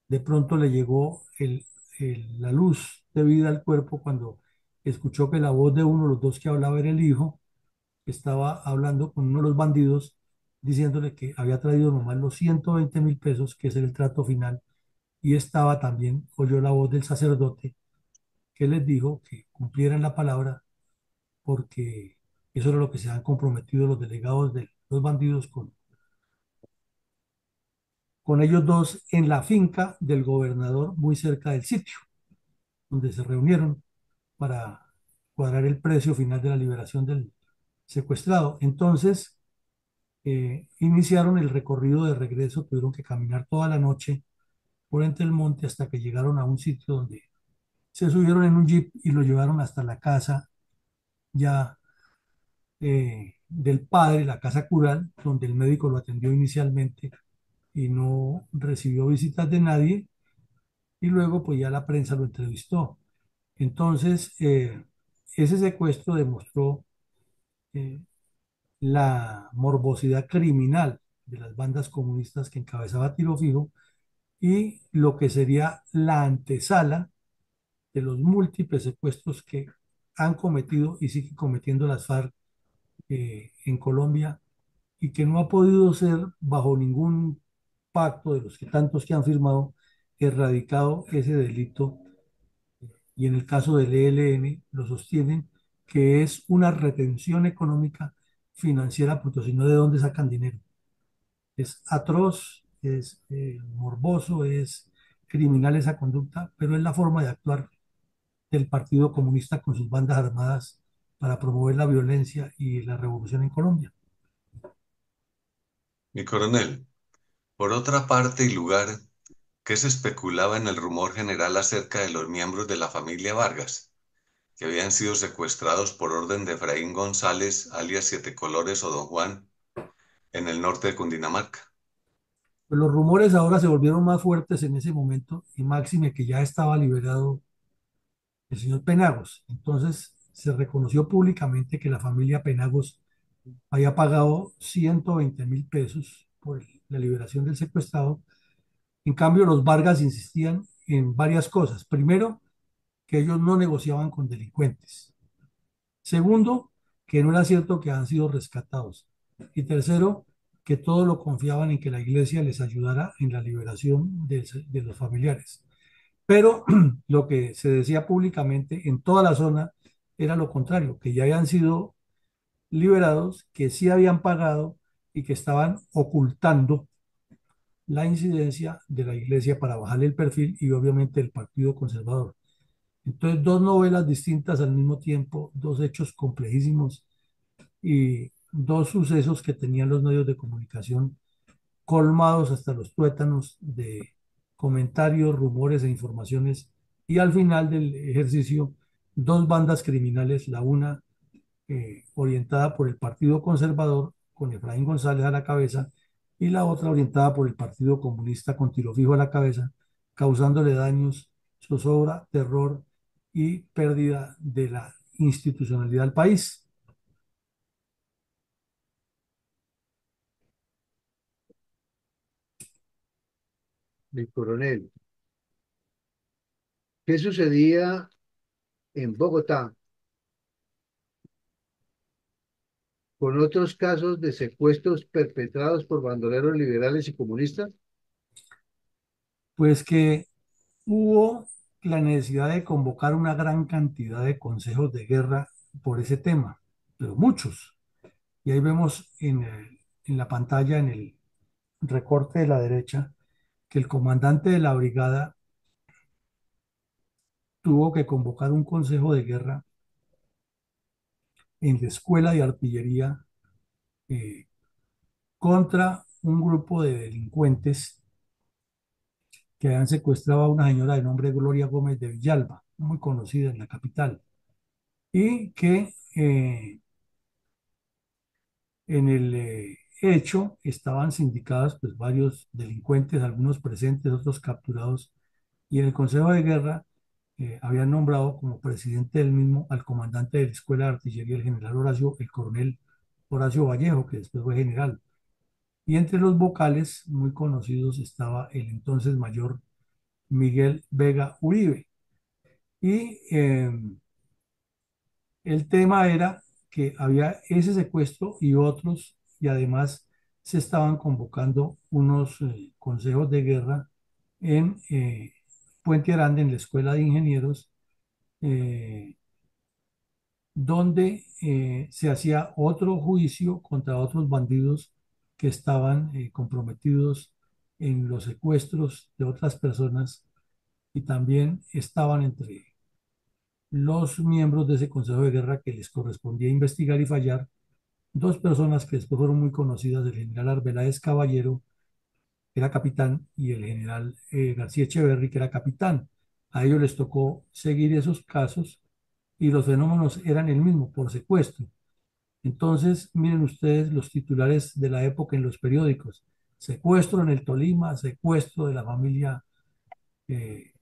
[SPEAKER 1] de pronto le llegó la luz de vida al cuerpo cuando escuchó que la voz de uno de los dos que hablaba era el hijo, que estaba hablando con uno de los bandidos, diciéndole que había traído nomás los 120.000 pesos, que es el trato final, y estaba también, oyó la voz del sacerdote que les dijo que cumplieran la palabra, porque eso era lo que se han comprometido los delegados de los bandidos con ellos dos en la finca del gobernador muy cerca del sitio, donde se reunieron para cuadrar el precio final de la liberación del secuestrado. Entonces, iniciaron el recorrido de regreso, tuvieron que caminar toda la noche por entre el monte hasta que llegaron a un sitio donde se subieron en un jeep y lo llevaron hasta la casa ya del padre, la casa cural, donde el médico lo atendió inicialmente y no recibió visitas de nadie, y luego pues ya la prensa lo entrevistó. Entonces, ese secuestro demostró eh, la morbosidad criminal de las bandas comunistas que encabezaba Tiro Fijo y lo que sería la antesala de los múltiples secuestros que han cometido y siguen cometiendo las FARC en Colombia, y que no ha podido ser bajo ningún pacto de los que tantos que han firmado erradicado ese delito. Y en el caso del ELN lo sostienen que es una retención económica financiera, porque si no, ¿de dónde sacan dinero? Es atroz, es morboso, es criminal esa conducta, pero es la forma de actuar del Partido Comunista con sus bandas armadas para promover la violencia y la revolución en Colombia.
[SPEAKER 4] Mi coronel, por otra parte y lugar, ¿qué se especulaba en el rumor general acerca de los miembros de la familia Vargas, que habían sido secuestrados por orden de Efraín González, alias Siete Colores o Don Juan, en el norte de Cundinamarca?
[SPEAKER 1] Pues los rumores ahora se volvieron más fuertes en ese momento, y máxime que ya estaba liberado el señor Penagos. Entonces se reconoció públicamente que la familia Penagos había pagado 120.000 pesos por la liberación del secuestrado. En cambio, los Vargas insistían en varias cosas. Primero, que ellos no negociaban con delincuentes. Segundo, que no era cierto que han sido rescatados. Y tercero, que todo lo confiaban en que la iglesia les ayudara en la liberación de los familiares. Pero lo que se decía públicamente en toda la zona era lo contrario, que ya habían sido liberados, que sí habían pagado y que estaban ocultando la incidencia de la iglesia para bajarle el perfil, y obviamente el Partido Conservador. Entonces, dos novelas distintas al mismo tiempo, dos hechos complejísimos y dos sucesos que tenían los medios de comunicación colmados hasta los tuétanos de comentarios, rumores e informaciones. Y al final del ejercicio, dos bandas criminales, la una orientada por el Partido Conservador, con Efraín González a la cabeza, y la otra orientada por el Partido Comunista, con Tiro Fijo a la cabeza, causándole daños, zozobra, terror y pérdida de la institucionalidad del país.
[SPEAKER 3] Mi coronel, ¿qué sucedía en Bogotá con otros casos de secuestros perpetrados por bandoleros liberales y comunistas?
[SPEAKER 1] Pues que hubo la necesidad de convocar una gran cantidad de consejos de guerra por ese tema, pero muchos. Y ahí vemos en la pantalla, en el recorte de la derecha, que el comandante de la brigada tuvo que convocar un consejo de guerra en la escuela de artillería eh, contra un grupo de delincuentes que habían secuestrado a una señora de nombre Gloria Gómez de Villalba, muy conocida en la capital, y que en hecho estaban sindicados pues varios delincuentes, algunos presentes, otros capturados, y en el Consejo de Guerra habían nombrado como presidente del mismo al comandante de la Escuela de Artillería, el coronel Horacio Vallejo, que después fue general. Y entre los vocales muy conocidos estaba el entonces mayor Miguel Vega Uribe. Y el tema era que había ese secuestro y otros, y además se estaban convocando unos consejos de guerra en Puente Aranda, en la Escuela de Ingenieros, eh, donde se hacía otro juicio contra otros bandidos que estaban comprometidos en los secuestros de otras personas y también estaban entre los miembros de ese Consejo de Guerra que les correspondía investigar y fallar dos personas que después fueron muy conocidas, el general Arbeláez Caballero, que era capitán, y el general García Echeverry, que era capitán. A ellos les tocó seguir esos casos y los fenómenos eran el mismo, por secuestro. Entonces, miren ustedes los titulares de la época en los periódicos. Secuestro en el Tolima, secuestro de la familia eh,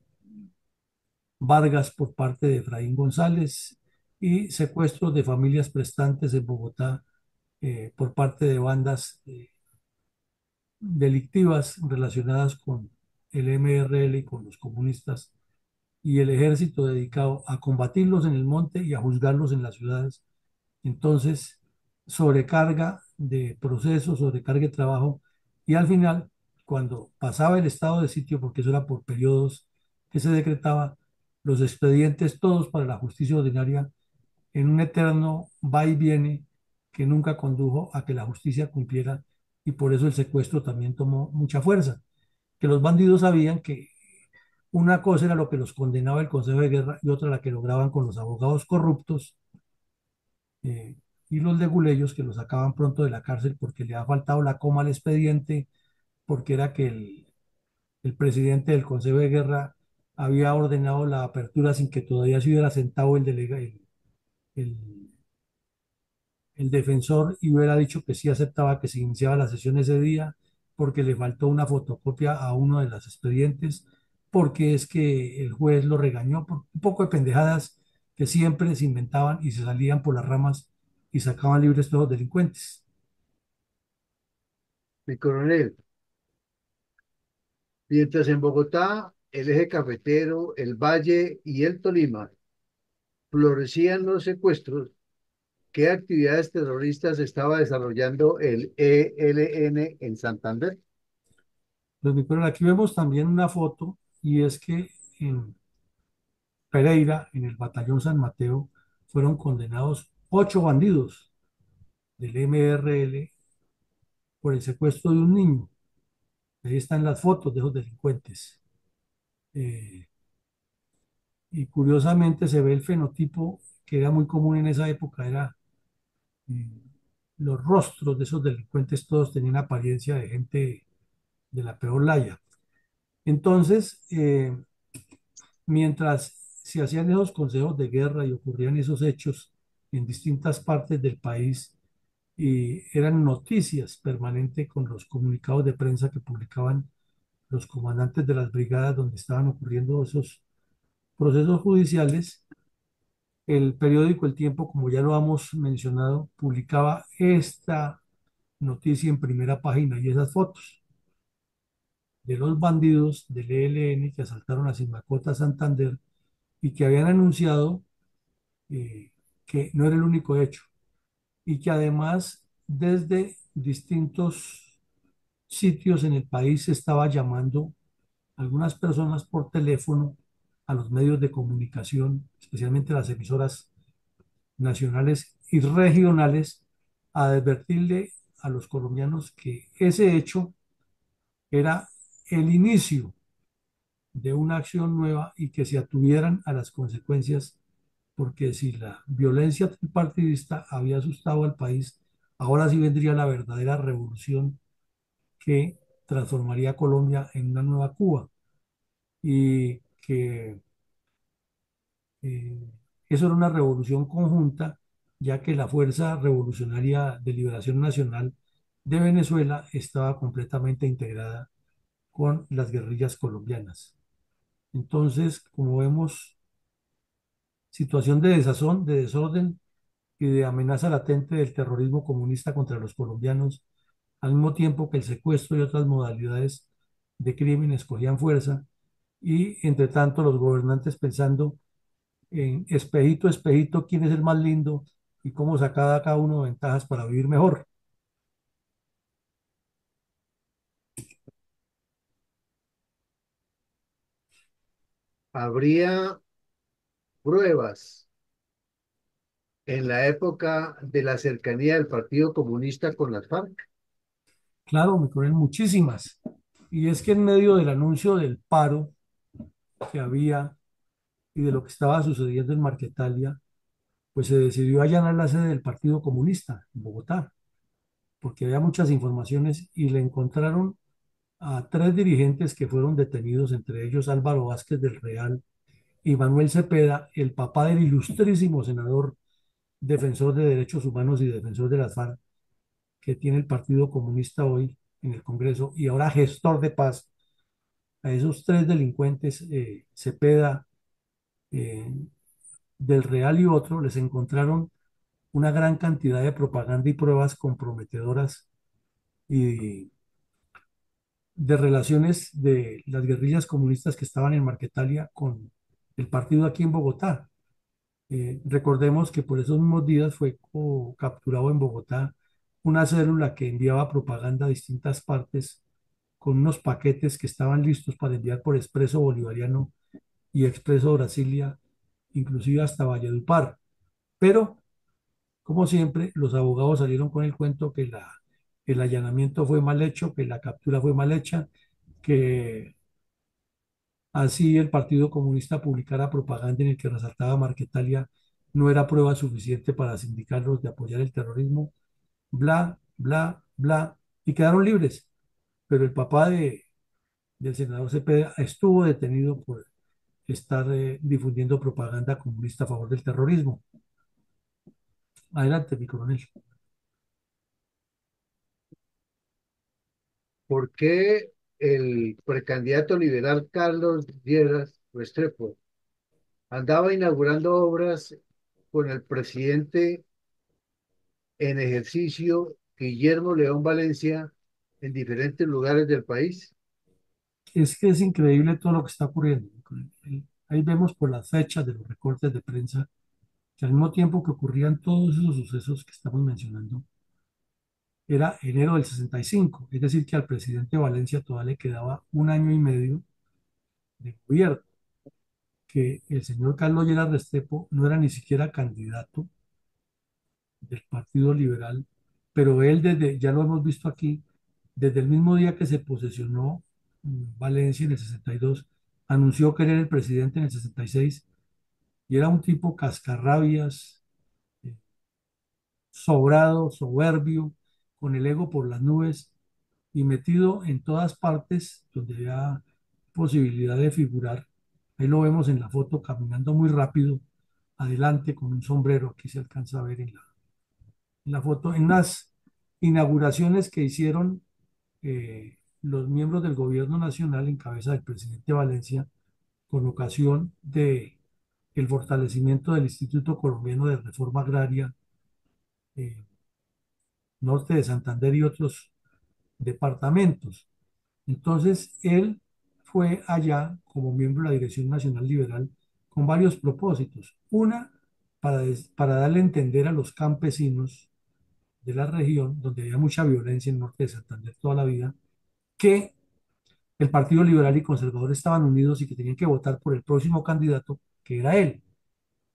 [SPEAKER 1] Vargas por parte de Efraín González y secuestros de familias prestantes en Bogotá por parte de bandas delictivas relacionadas con el MRL y con los comunistas y el ejército dedicado a combatirlos en el monte y a juzgarlos en las ciudades. Entonces, sobrecarga de procesos, sobrecarga de trabajo y al final, cuando pasaba el estado de sitio, porque eso era por periodos que se decretaba, los expedientes todos para la justicia ordinaria en un eterno va y viene que nunca condujo a que la justicia cumpliera y por eso el secuestro también tomó mucha fuerza, que los bandidos sabían que una cosa era lo que los condenaba el Consejo de Guerra y otra la que lograban con los abogados corruptos eh, y los leguleyos que los sacaban pronto de la cárcel porque le ha faltado la coma al expediente, porque era que el presidente del Consejo de Guerra había ordenado la apertura sin que todavía se hubiera sentado el el defensor y hubiera dicho que sí aceptaba que se iniciaba la sesión ese día porque le faltó una fotocopia a uno de los expedientes, porque es que el juez lo regañó por un poco de pendejadas que siempre se inventaban y se salían por las ramas y sacaban libres todos los delincuentes.
[SPEAKER 3] Mi coronel, mientras en Bogotá, el eje cafetero, el Valle y el Tolima florecían los secuestros, ¿qué actividades terroristas estaba desarrollando el ELN en Santander?
[SPEAKER 1] Pues, pero aquí vemos también una foto y es que en Pereira, en el batallón San Mateo, fueron condenados 8 bandidos del MRL por el secuestro de un niño. Ahí están las fotos de esos delincuentes. Eh, y curiosamente se ve el fenotipo que era muy común en esa época, era eh, los rostros de esos delincuentes, todos tenían apariencia de gente de la peor laya. Entonces, mientras se hacían esos consejos de guerra y ocurrían esos hechos en distintas partes del país, y eran noticias permanentes con los comunicados de prensa que publicaban los comandantes de las brigadas donde estaban ocurriendo esos procesos judiciales. El periódico El Tiempo, como ya lo hemos mencionado, publicaba esta noticia en primera página y esas fotos de los bandidos del ELN que asaltaron a Simacota, Santander, y que habían anunciado que no era el único hecho y que además desde distintos sitios en el país se estaba llamando a algunas personas por teléfono a los medios de comunicación, especialmente las emisoras nacionales y regionales, a advertirle a los colombianos que ese hecho era el inicio de una acción nueva y que se atuvieran a las consecuencias, porque si la violencia tripartidista había asustado al país, ahora sí vendría la verdadera revolución que transformaría a Colombia en una nueva Cuba y que eso era una revolución conjunta, ya que la Fuerza Revolucionaria de Liberación Nacional de Venezuela estaba completamente integrada con las guerrillas colombianas. Entonces, como vemos, situación de desazón, de desorden y de amenaza latente del terrorismo comunista contra los colombianos, al mismo tiempo que el secuestro y otras modalidades de crímenes cogían fuerza, y entre tanto los gobernantes pensando en espejito, espejito, quién es el más lindo y cómo sacar a cada uno ventajas para vivir mejor.
[SPEAKER 3] Habría pruebas en la época de la cercanía del Partido Comunista con las FARC.
[SPEAKER 1] Claro, me ocurren muchísimas. Y es que en medio del anuncio del paro que había y de lo que estaba sucediendo en Marquetalia, pues se decidió allanar la sede del Partido Comunista en Bogotá, porque había muchas informaciones y le encontraron a tres dirigentes que fueron detenidos, entre ellos Álvaro Vázquez del Real y Manuel Cepeda, el papá del ilustrísimo senador defensor de derechos humanos y defensor de las FARC que tiene el Partido Comunista hoy en el Congreso y ahora gestor de paz. A esos tres delincuentes, Cepeda, eh, del Real y otro, les encontraron una gran cantidad de propaganda y pruebas comprometedoras y de relaciones de las guerrillas comunistas que estaban en Marquetalia con el partido aquí en Bogotá. Recordemos que por esos mismos días fue capturado en Bogotá una célula que enviaba propaganda a distintas partes con unos paquetes que estaban listos para enviar por Expreso Bolivariano y Expreso Brasilia, inclusive hasta Valledupar. Pero, como siempre, los abogados salieron con el cuento que el allanamiento fue mal hecho, que la captura fue mal hecha, que así el Partido Comunista publicara propaganda en el que resaltaba Marquetalia no era prueba suficiente para sindicarlos de apoyar el terrorismo, bla, bla, bla, y quedaron libres. Pero el papá del senador Cepeda estuvo detenido por estar difundiendo propaganda comunista a favor del terrorismo. Adelante, mi coronel.
[SPEAKER 3] ¿Por qué el precandidato liberal Carlos Lleras Restrepo andaba inaugurando obras con el presidente en ejercicio Guillermo León Valencia en diferentes lugares del país?
[SPEAKER 1] Es que es increíble todo lo que está ocurriendo, mi coronel. Ahí vemos por las fechas de los recortes de prensa que al mismo tiempo que ocurrían todos esos sucesos que estamos mencionando, era enero del 65, es decir, que al presidente Valencia todavía le quedaba un año y medio de gobierno, que el señor Carlos Lleras Restrepo no era ni siquiera candidato del Partido Liberal, pero él desde, ya lo hemos visto aquí, desde el mismo día que se posesionó Valencia en el 62, anunció que él era el presidente en el 66 y era un tipo cascarrabias, eh, sobrado, soberbio, con el ego por las nubes y metido en todas partes donde había posibilidad de figurar. Ahí lo vemos en la foto caminando muy rápido, adelante con un sombrero, aquí se alcanza a ver en la foto, en las inauguraciones que hicieron los miembros del gobierno nacional en cabeza del presidente Valencia con ocasión de el fortalecimiento del Instituto Colombiano de Reforma Agraria, eh, norte de Santander y otros departamentos. Entonces, él fue allá como miembro de la Dirección Nacional Liberal con varios propósitos. Una, para darle a entender a los campesinos de la región, donde había mucha violencia en el norte de Santander toda la vida, que el Partido Liberal y Conservador estaban unidos y que tenían que votar por el próximo candidato, que era él.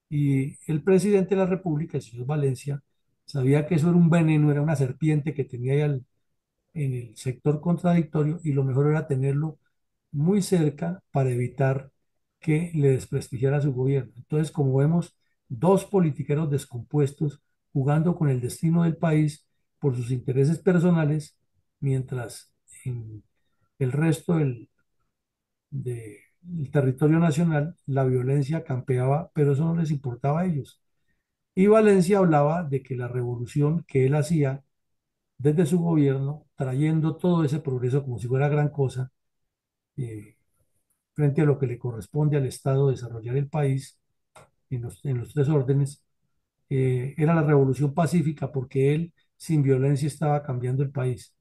[SPEAKER 1] Y el presidente de la República, el señor Valencia, sabía que eso era un veneno, era una serpiente que tenía ahí en el sector contradictorio y lo mejor era tenerlo muy cerca para evitar que le desprestigiara su gobierno. Entonces, como vemos, dos politiqueros descompuestos jugando con el destino del país por sus intereses personales, mientras en el resto del territorio nacional la violencia campeaba, pero eso no les importaba a ellos. Y Valencia hablaba de que la revolución que él hacía desde su gobierno, trayendo todo ese progreso como si fuera gran cosa, eh, frente a lo que le corresponde al Estado desarrollar el país en los tres órdenes. Era la revolución pacífica porque él sin violencia estaba cambiando el país.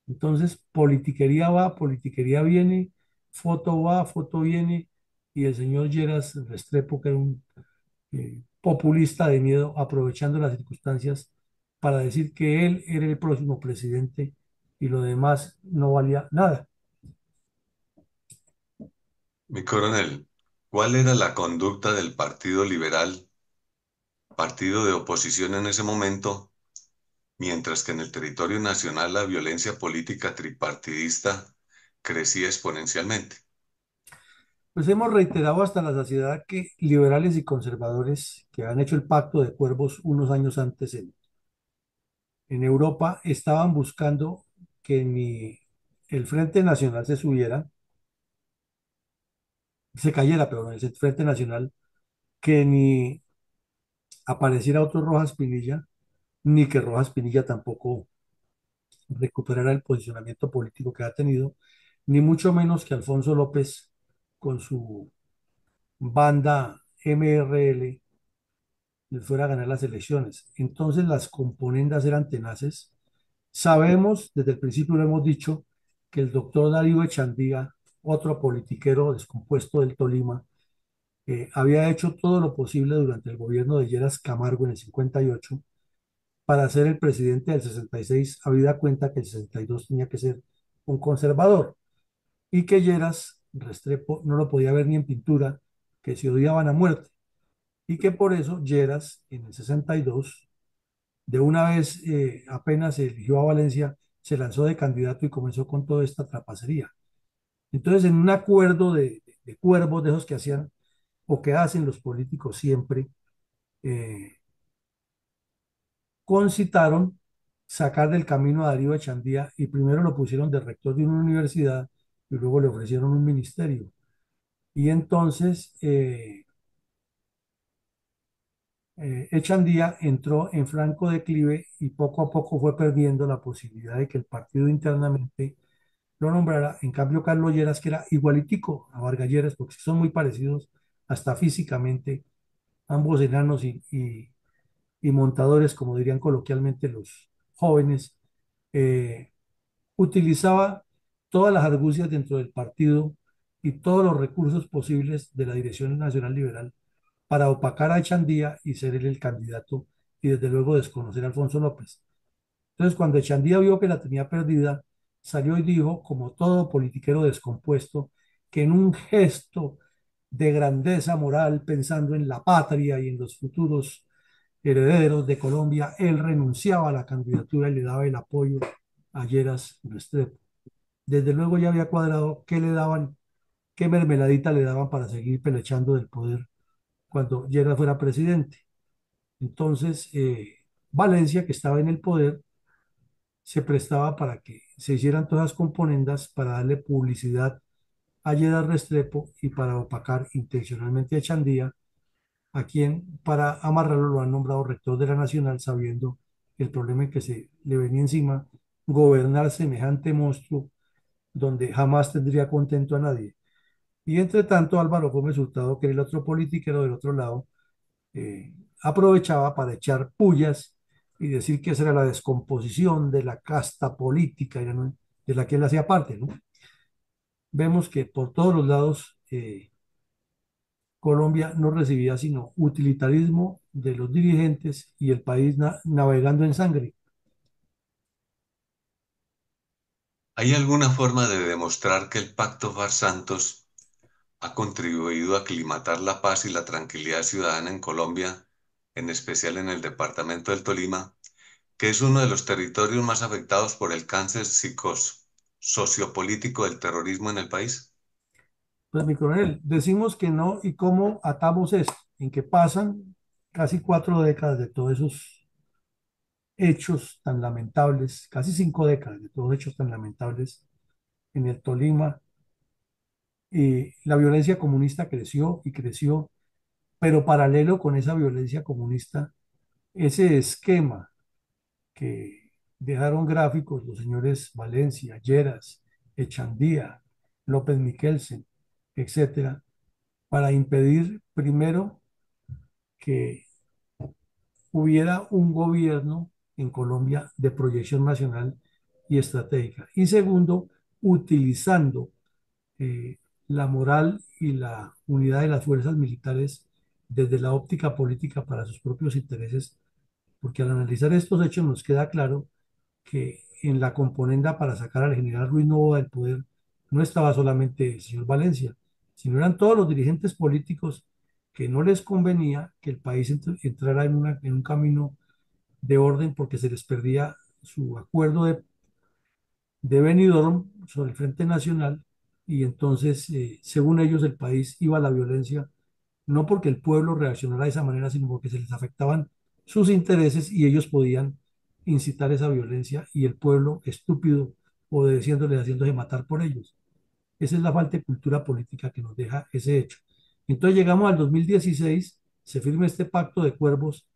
[SPEAKER 1] Entonces, politiquería va, politiquería viene, foto va, foto viene, y el señor Lleras Restrepo, que era un populista de miedo, aprovechando las circunstancias para decir que él era el próximo presidente y lo demás no valía nada.
[SPEAKER 4] Mi coronel, ¿cuál era la conducta del Partido Liberal, partido de oposición en ese momento, mientras que en el territorio nacional la violencia política tripartidista crecía exponencialmente?
[SPEAKER 1] Pues hemos reiterado hasta la saciedad que liberales y conservadores que han hecho el pacto de cuervos unos años antes en Europa estaban buscando que ni el Frente Nacional se cayera, perdón, el Frente Nacional, que ni apareciera otro Rojas Pinilla, ni que Rojas Pinilla tampoco recuperara el posicionamiento político que ha tenido, ni mucho menos que Alfonso López con su banda MRL les fuera a ganar las elecciones. Entonces las componendas eran tenaces. Sabemos, desde el principio lo hemos dicho, que el doctor Darío Echandía, otro politiquero descompuesto del Tolima, había hecho todo lo posible durante el gobierno de Lleras Camargo en el 58 para ser el presidente del 66, habida cuenta que el 62 tenía que ser un conservador y que Lleras Restrepo no lo podía ver ni en pintura, que se odiaban a muerte y que por eso Lleras en el 62, de una vez apenas se eligió a Valencia, se lanzó de candidato y comenzó con toda esta trapacería. Entonces, en un acuerdo de cuervos de esos que hacían o que hacen los políticos siempre, eh, concitaron sacar del camino a Darío Echandía y primero lo pusieron de rector de una universidad y luego le ofrecieron un ministerio. Y entonces Echandía entró en franco declive y poco a poco fue perdiendo la posibilidad de que el partido internamente lo nombrara. En cambio, Carlos Lleras, que era igualitico a Vargas Lleras, porque son muy parecidos hasta físicamente, ambos enanos y montadores, como dirían coloquialmente los jóvenes, eh, utilizaba todas las argucias dentro del partido y todos los recursos posibles de la Dirección Nacional Liberal para opacar a Echandía y ser él el candidato y desde luego desconocer a Alfonso López. Entonces, cuando Echandía vio que la tenía perdida, salió y dijo, como todo politiquero descompuesto, que en un gesto de grandeza moral, pensando en la patria y en los futuros herederos de Colombia, él renunciaba a la candidatura y le daba el apoyo a Lleras Restrepo. Desde luego ya había cuadrado qué le daban, qué mermeladita le daban para seguir pelechando del poder cuando Lleras fuera presidente. Entonces, Valencia, que estaba en el poder, se prestaba para que se hicieran todas las componendas para darle publicidad a Lleras Restrepo y para opacar intencionalmente a Chandía, a quien para amarrarlo lo han nombrado rector de la Nacional, sabiendo el problema en que se le venía encima gobernar semejante monstruo donde jamás tendría contento a nadie. Y entre tanto, Álvaro Gómez Hurtado, que era el otro politiquero del otro lado, aprovechaba para echar pullas y decir que esa era la descomposición de la casta política de la que él hacía parte, ¿no? Vemos que por todos los lados Colombia no recibía sino utilitarismo de los dirigentes y el país navegando en sangre.
[SPEAKER 4] ¿Hay alguna forma de demostrar que el Pacto Far-Santos ha contribuido a aclimatar la paz y la tranquilidad ciudadana en Colombia, en especial en el departamento del Tolima, que es uno de los territorios más afectados por el cáncer sociopolítico del terrorismo en el país?
[SPEAKER 1] Pues mi coronel, decimos que no y cómo atamos esto, en que pasan casi 4 décadas de todos esos hechos tan lamentables, casi 5 décadas de todos hechos tan lamentables en el Tolima, y la violencia comunista creció y creció, pero paralelo con esa violencia comunista, ese esquema que dejaron gráficos los señores Valencia, Lleras, Echandía, López Miquelsen, etcétera, para impedir primero que hubiera un gobierno en Colombia de proyección nacional y estratégica. Y segundo, utilizando eh, la moral y la unidad de las fuerzas militares desde la óptica política para sus propios intereses, porque al analizar estos hechos nos queda claro que en la componenda para sacar al general Ruiz Novoa del poder no estaba solamente el señor Valencia, sino eran todos los dirigentes políticos que no les convenía que el país entrara en un camino de orden porque se les perdía su acuerdo de Benidorm sobre el Frente Nacional y entonces, según ellos, el país iba a la violencia, no porque el pueblo reaccionara de esa manera, sino porque se les afectaban sus intereses y ellos podían incitar esa violencia y el pueblo estúpido obedeciéndoles, haciéndose matar por ellos. Esa es la falta de cultura política que nos deja ese hecho. Entonces llegamos al 2016, se firma este pacto de cuervos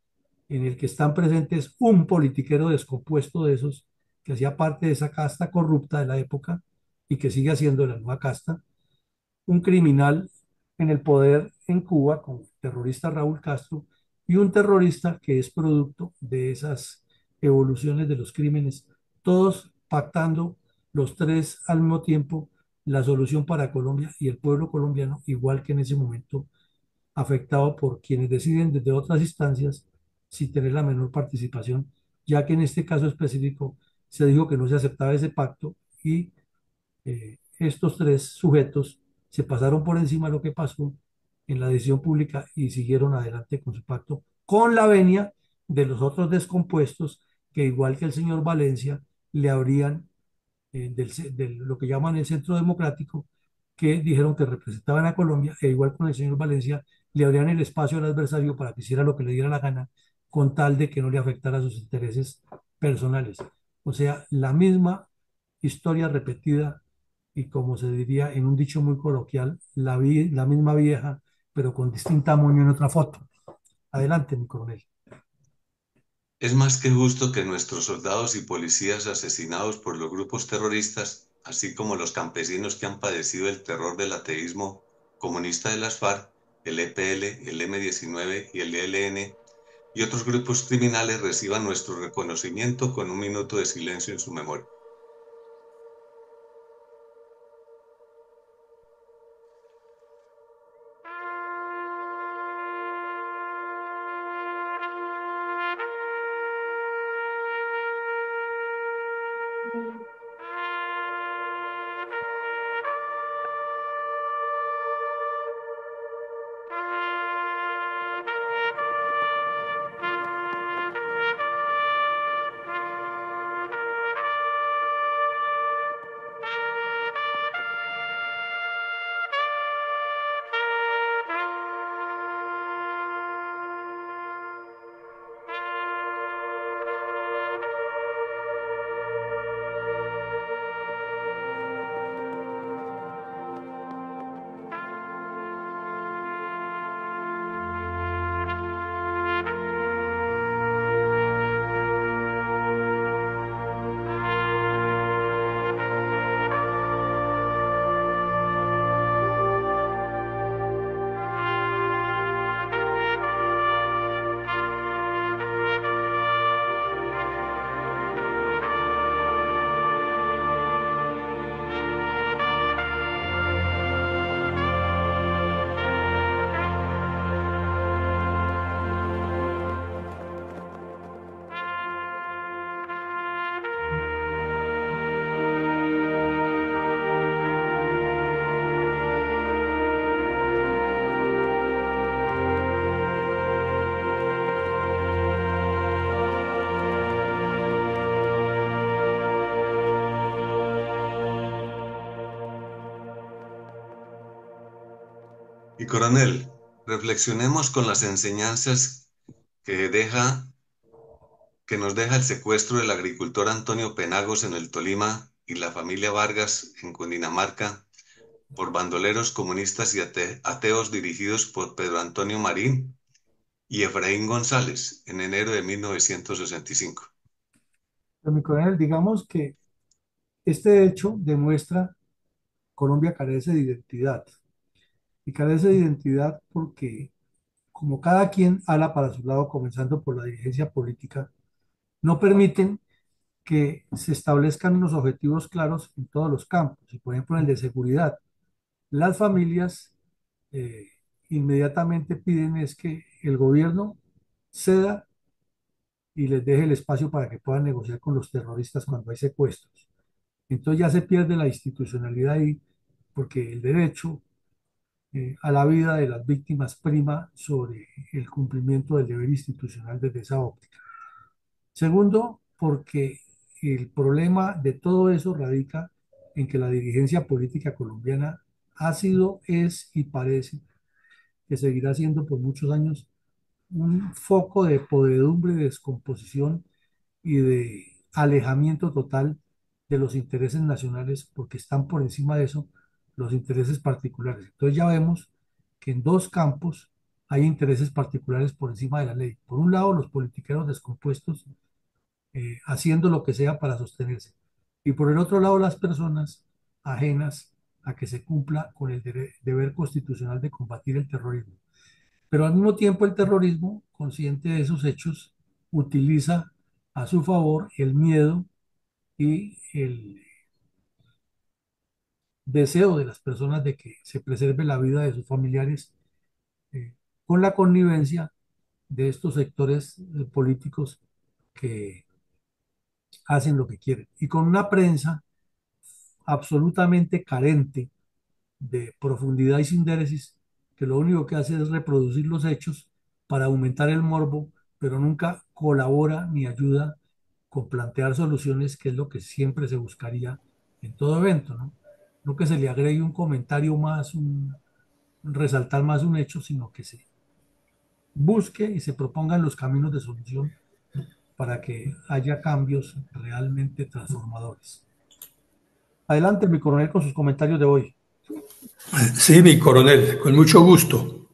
[SPEAKER 1] en el que están presentes un politiquero descompuesto de esos que hacía parte de esa casta corrupta de la época y que sigue haciendo la nueva casta, un criminal en el poder en Cuba como el terrorista Raúl Castro y un terrorista que es producto de esas evoluciones de los crímenes, todos pactando los tres al mismo tiempo la solución para Colombia y el pueblo colombiano, igual que en ese momento afectado por quienes deciden desde otras instancias sin tener la menor participación, ya que en este caso específico se dijo que no se aceptaba ese pacto y estos tres sujetos se pasaron por encima de lo que pasó en la decisión pública y siguieron adelante con su pacto, con la venia de los otros descompuestos que igual que el señor Valencia le habrían de lo que llaman el Centro Democrático, que dijeron que representaban a Colombia, e igual con el señor Valencia, le abrían el espacio al adversario para que hiciera lo que le diera la gana, con tal de que no le afectara sus intereses personales. O sea, la misma historia repetida y como se diría en un dicho muy coloquial, la misma vieja, pero con distinta moño en otra foto. Adelante, mi coronel.
[SPEAKER 4] Es más que justo que nuestros soldados y policías asesinados por los grupos terroristas, así como los campesinos que han padecido el terror del ateísmo comunista de las FARC, el EPL, el M-19 y el ELN, y otros grupos criminales reciban nuestro reconocimiento con un minuto de silencio en su memoria. Y coronel, reflexionemos con las enseñanzas que que nos deja el secuestro del agricultor Antonio Penagos en el Tolima y la familia Vargas en Cundinamarca por bandoleros comunistas y ateos dirigidos por Pedro Antonio Marín y Efraín González en enero de 1965.
[SPEAKER 1] Pero, mi coronel, digamos que este hecho demuestra que Colombia carece de identidad. Y carece de identidad porque, como cada quien ala para su lado, comenzando por la dirigencia política, no permiten que se establezcan unos objetivos claros en todos los campos. Y, por ejemplo, en el de seguridad, las familias eh, inmediatamente piden es que el gobierno ceda y les deje el espacio para que puedan negociar con los terroristas cuando hay secuestros. Entonces ya se pierde la institucionalidad ahí, porque el derecho a la vida de las víctimas prima sobre el cumplimiento del deber institucional desde esa óptica. Segundo, porque el problema de todo eso radica en que la dirigencia política colombiana ha sido, es y parece que seguirá siendo por muchos años un foco de podredumbre, de descomposición y de alejamiento total de los intereses nacionales, porque están por encima de eso los intereses particulares. Entonces ya vemos que en dos campos hay intereses particulares por encima de la ley. Por un lado, los politiqueros descompuestos haciendo lo que sea para sostenerse. Y por el otro lado, las personas ajenas a que se cumpla con el deber constitucional de combatir el terrorismo. Pero al mismo tiempo el terrorismo, consciente de esos hechos, utiliza a su favor el miedo y el deseo de las personas de que se preserve la vida de sus familiares eh, con la connivencia de estos sectores políticos que hacen lo que quieren. Y con una prensa absolutamente carente de profundidad y síntesis, que lo único que hace es reproducir los hechos para aumentar el morbo, pero nunca colabora ni ayuda con plantear soluciones, que es lo que siempre se buscaría en todo evento, ¿no? No que se le agregue un comentario más, un resaltar más un hecho, sino que se busque y se propongan los caminos de solución para que haya cambios realmente transformadores. Adelante, mi coronel, con sus comentarios de hoy.
[SPEAKER 2] Sí, mi coronel, con mucho gusto.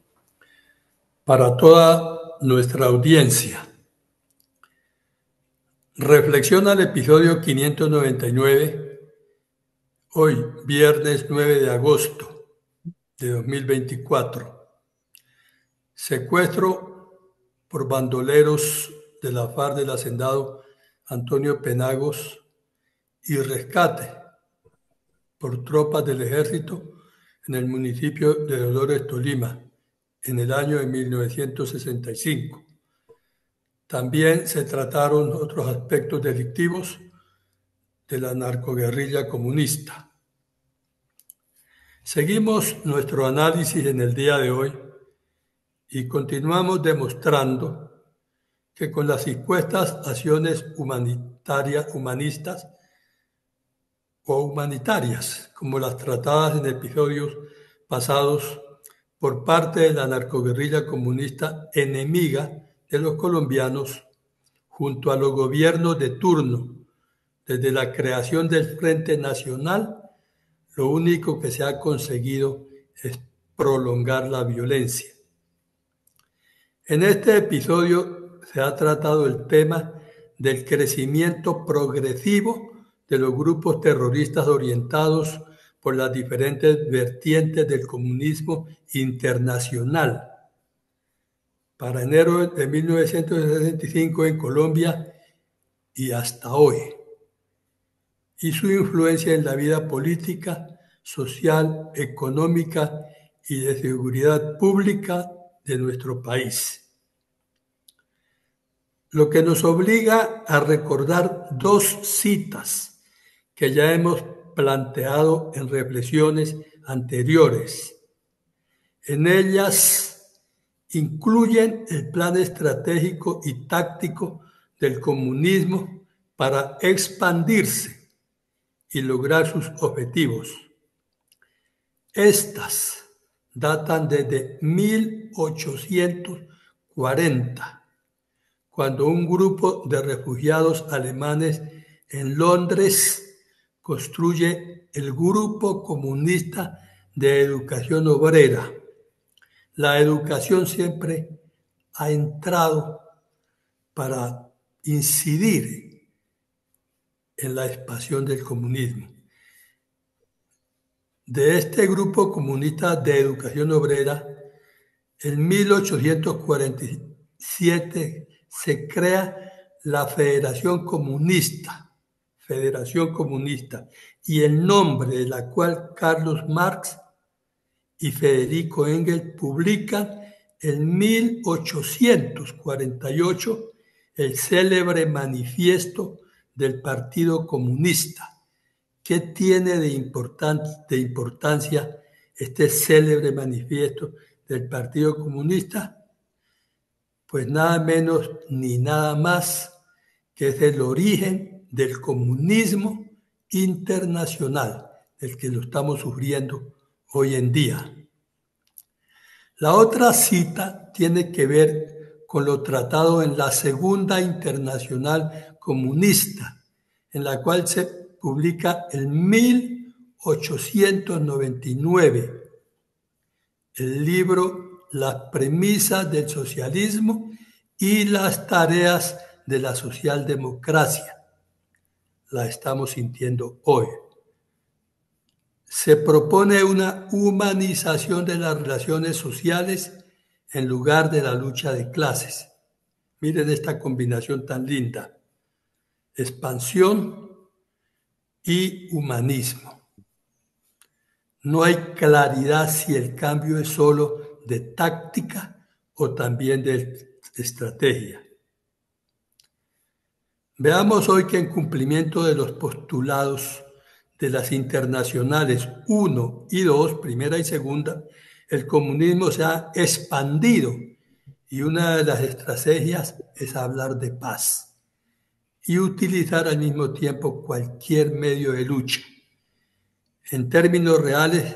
[SPEAKER 2] Para toda nuestra audiencia, reflexiona el episodio 599, hoy, viernes 9 de agosto de 2024. Secuestro por bandoleros de la FARC del hacendado Antonio Penagos y rescate por tropas del ejército en el municipio de Dolores, Tolima, en el año de 1965. También se trataron otros aspectos delictivos de la narcoguerrilla comunista. Seguimos nuestro análisis en el día de hoy y continuamos demostrando que con las supuestas acciones humanistas o humanitarias, como las tratadas en episodios pasados por parte de la narcoguerrilla comunista enemiga de los colombianos, junto a los gobiernos de turno, desde la creación del Frente Nacional, lo único que se ha conseguido es prolongar la violencia. En este episodio se ha tratado el tema del crecimiento progresivo de los grupos terroristas orientados por las diferentes vertientes del comunismo internacional. Para enero de 1965 en Colombia y hasta hoy, y su influencia en la vida política, social, económica y de seguridad pública de nuestro país. Lo que nos obliga a recordar dos citas que ya hemos planteado en reflexiones anteriores. En ellas incluyen el plan estratégico y táctico del comunismo para expandirse y lograr sus objetivos. Estas datan desde 1840, cuando un grupo de refugiados alemanes en Londres construye el Grupo Comunista de Educación Obrera. La educación siempre ha entrado para incidir en la expansión del comunismo. De este grupo comunista de educación obrera, en 1847 se crea la Federación Comunista, y el nombre de la cual Carlos Marx y Federico Engels publican en 1848 el célebre manifiesto del Partido Comunista. ¿Qué tiene de importancia este célebre manifiesto del Partido Comunista? Pues nada menos ni nada más que es el origen del comunismo internacional, el que lo estamos sufriendo hoy en día. La otra cita tiene que ver con lo tratado en la Segunda Internacional Comunista, en la cual se publica en 1899 el libro Las premisas del socialismo y las tareas de la socialdemocracia. La estamos sintiendo hoy. Se propone una humanización de las relaciones sociales en lugar de la lucha de clases. Miren esta combinación tan linda. Expansión y humanismo. No hay claridad si el cambio es solo de táctica o también de estrategia. Veamos hoy que en cumplimiento de los postulados de las internacionales 1 y 2, primera y segunda, el comunismo se ha expandido y una de las estrategias es hablar de paz y utilizar al mismo tiempo cualquier medio de lucha. En términos reales,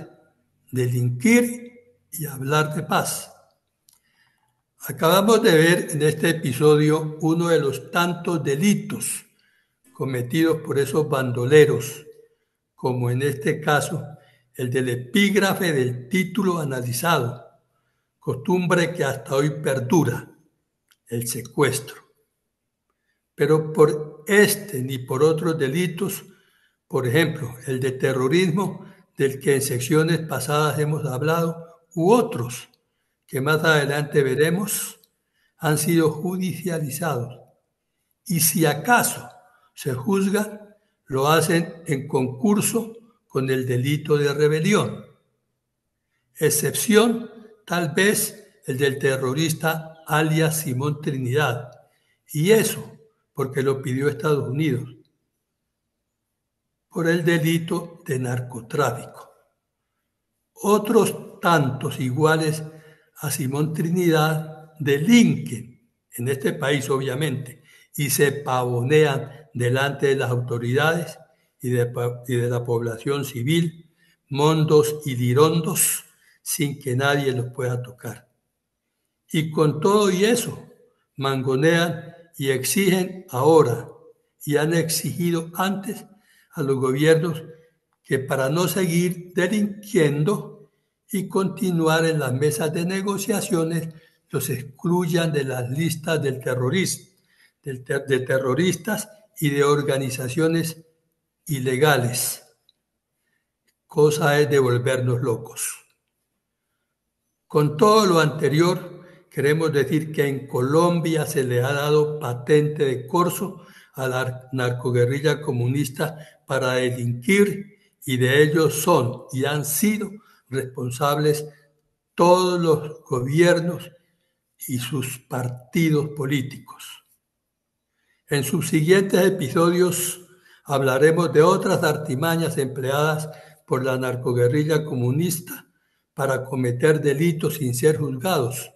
[SPEAKER 2] delinquir y hablar de paz. Acabamos de ver en este episodio uno de los tantos delitos cometidos por esos bandoleros, como en este caso el del epígrafe del título analizado, costumbre que hasta hoy perdura, el secuestro. Pero por este ni por otros delitos, por ejemplo, el de terrorismo, del que en secciones pasadas hemos hablado, u otros que más adelante veremos, han sido judicializados. Y si acaso se juzgan, lo hacen en concurso con el delito de rebelión. Excepción, tal vez, el del terrorista alias Simón Trinidad. Y eso porque lo pidió Estados Unidos, por el delito de narcotráfico. Otros tantos iguales a Simón Trinidad delinquen en este país, obviamente, y se pavonean delante de las autoridades y de la población civil, mondos y lirondos, sin que nadie los pueda tocar. Y con todo y eso, mangonean y exigen ahora, y han exigido antes a los gobiernos que para no seguir delinquiendo y continuar en las mesas de negociaciones, los excluyan de las listas de terroristas y de organizaciones ilegales. Cosa es de volvernos locos. Con todo lo anterior, queremos decir que en Colombia se le ha dado patente de corso a la narcoguerrilla comunista para delinquir, y de ellos son y han sido responsables todos los gobiernos y sus partidos políticos. En sus siguientes episodios hablaremos de otras artimañas empleadas por la narcoguerrilla comunista para cometer delitos sin ser juzgados,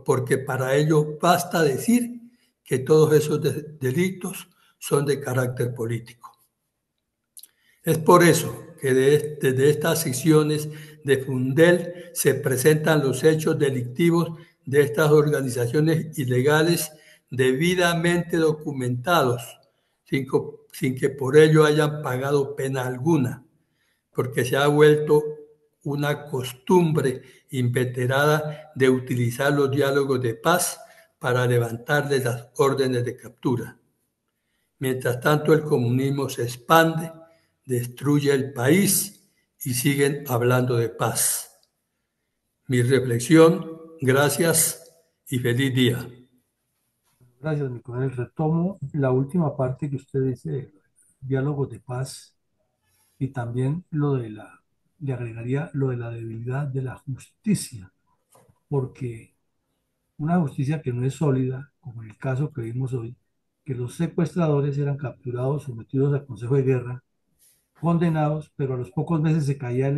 [SPEAKER 2] porque para ello basta decir que todos esos delitos son de carácter político. Es por eso que desde estas secciones de Fundel se presentan los hechos delictivos de estas organizaciones ilegales debidamente documentados, sin que por ello hayan pagado pena alguna, porque se ha vuelto una costumbre inveterada de utilizar los diálogos de paz para levantarles las órdenes de captura. Mientras tanto, el comunismo se expande, destruye el país y siguen hablando de paz. Mi reflexión, gracias y feliz día.
[SPEAKER 1] Gracias, mi coronel. Retomo la última parte que usted dice, diálogos de paz, y también le agregaría lo de la debilidad de la justicia, porque una justicia que no es sólida, como en el caso que vimos hoy, que los secuestradores eran capturados, sometidos al Consejo de Guerra, condenados, pero a los pocos meses se caía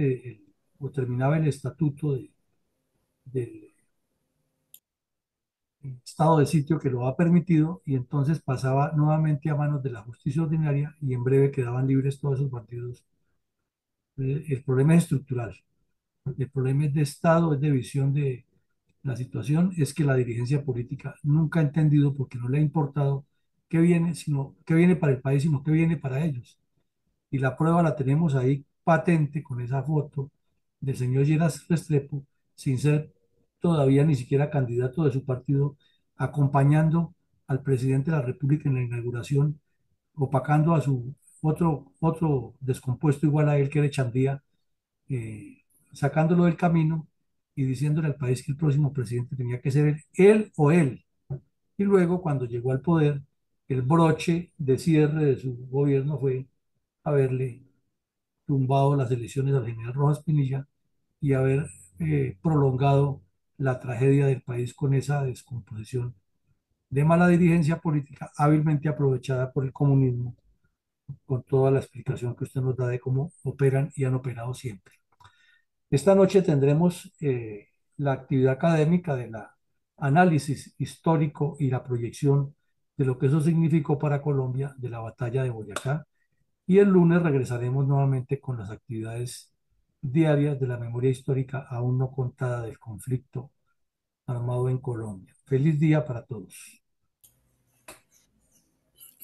[SPEAKER 1] o terminaba el estatuto del estado de sitio que lo ha permitido, y entonces pasaba nuevamente a manos de la justicia ordinaria y en breve quedaban libres todos esos bandidos. El problema es estructural, el problema es de Estado, es de visión de la situación, es que la dirigencia política nunca ha entendido, porque no le ha importado qué viene, sino qué viene para el país, sino qué viene para ellos. Y la prueba la tenemos ahí patente con esa foto del señor Lleras Restrepo, sin ser todavía ni siquiera candidato de su partido, acompañando al presidente de la República en la inauguración, opacando a su otro descompuesto igual a él, que era Echandía, sacándolo del camino y diciéndole al país que el próximo presidente tenía que ser él o él. Y luego, cuando llegó al poder, el broche de cierre de su gobierno fue haberle tumbado las elecciones al general Rojas Pinilla y haber prolongado la tragedia del país con esa descomposición de mala dirigencia política, hábilmente aprovechada por el comunismo, con toda la explicación que usted nos da de cómo operan y han operado siempre. Esta noche tendremos la actividad académica de la análisis histórico y la proyección de lo que eso significó para Colombia, de la batalla de Boyacá, y el lunes regresaremos nuevamente con las actividades diarias de la memoria histórica aún no contada del conflicto armado en Colombia. Feliz día para todos.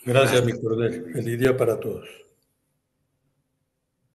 [SPEAKER 2] Gracias, mi coronel. Feliz día para todos.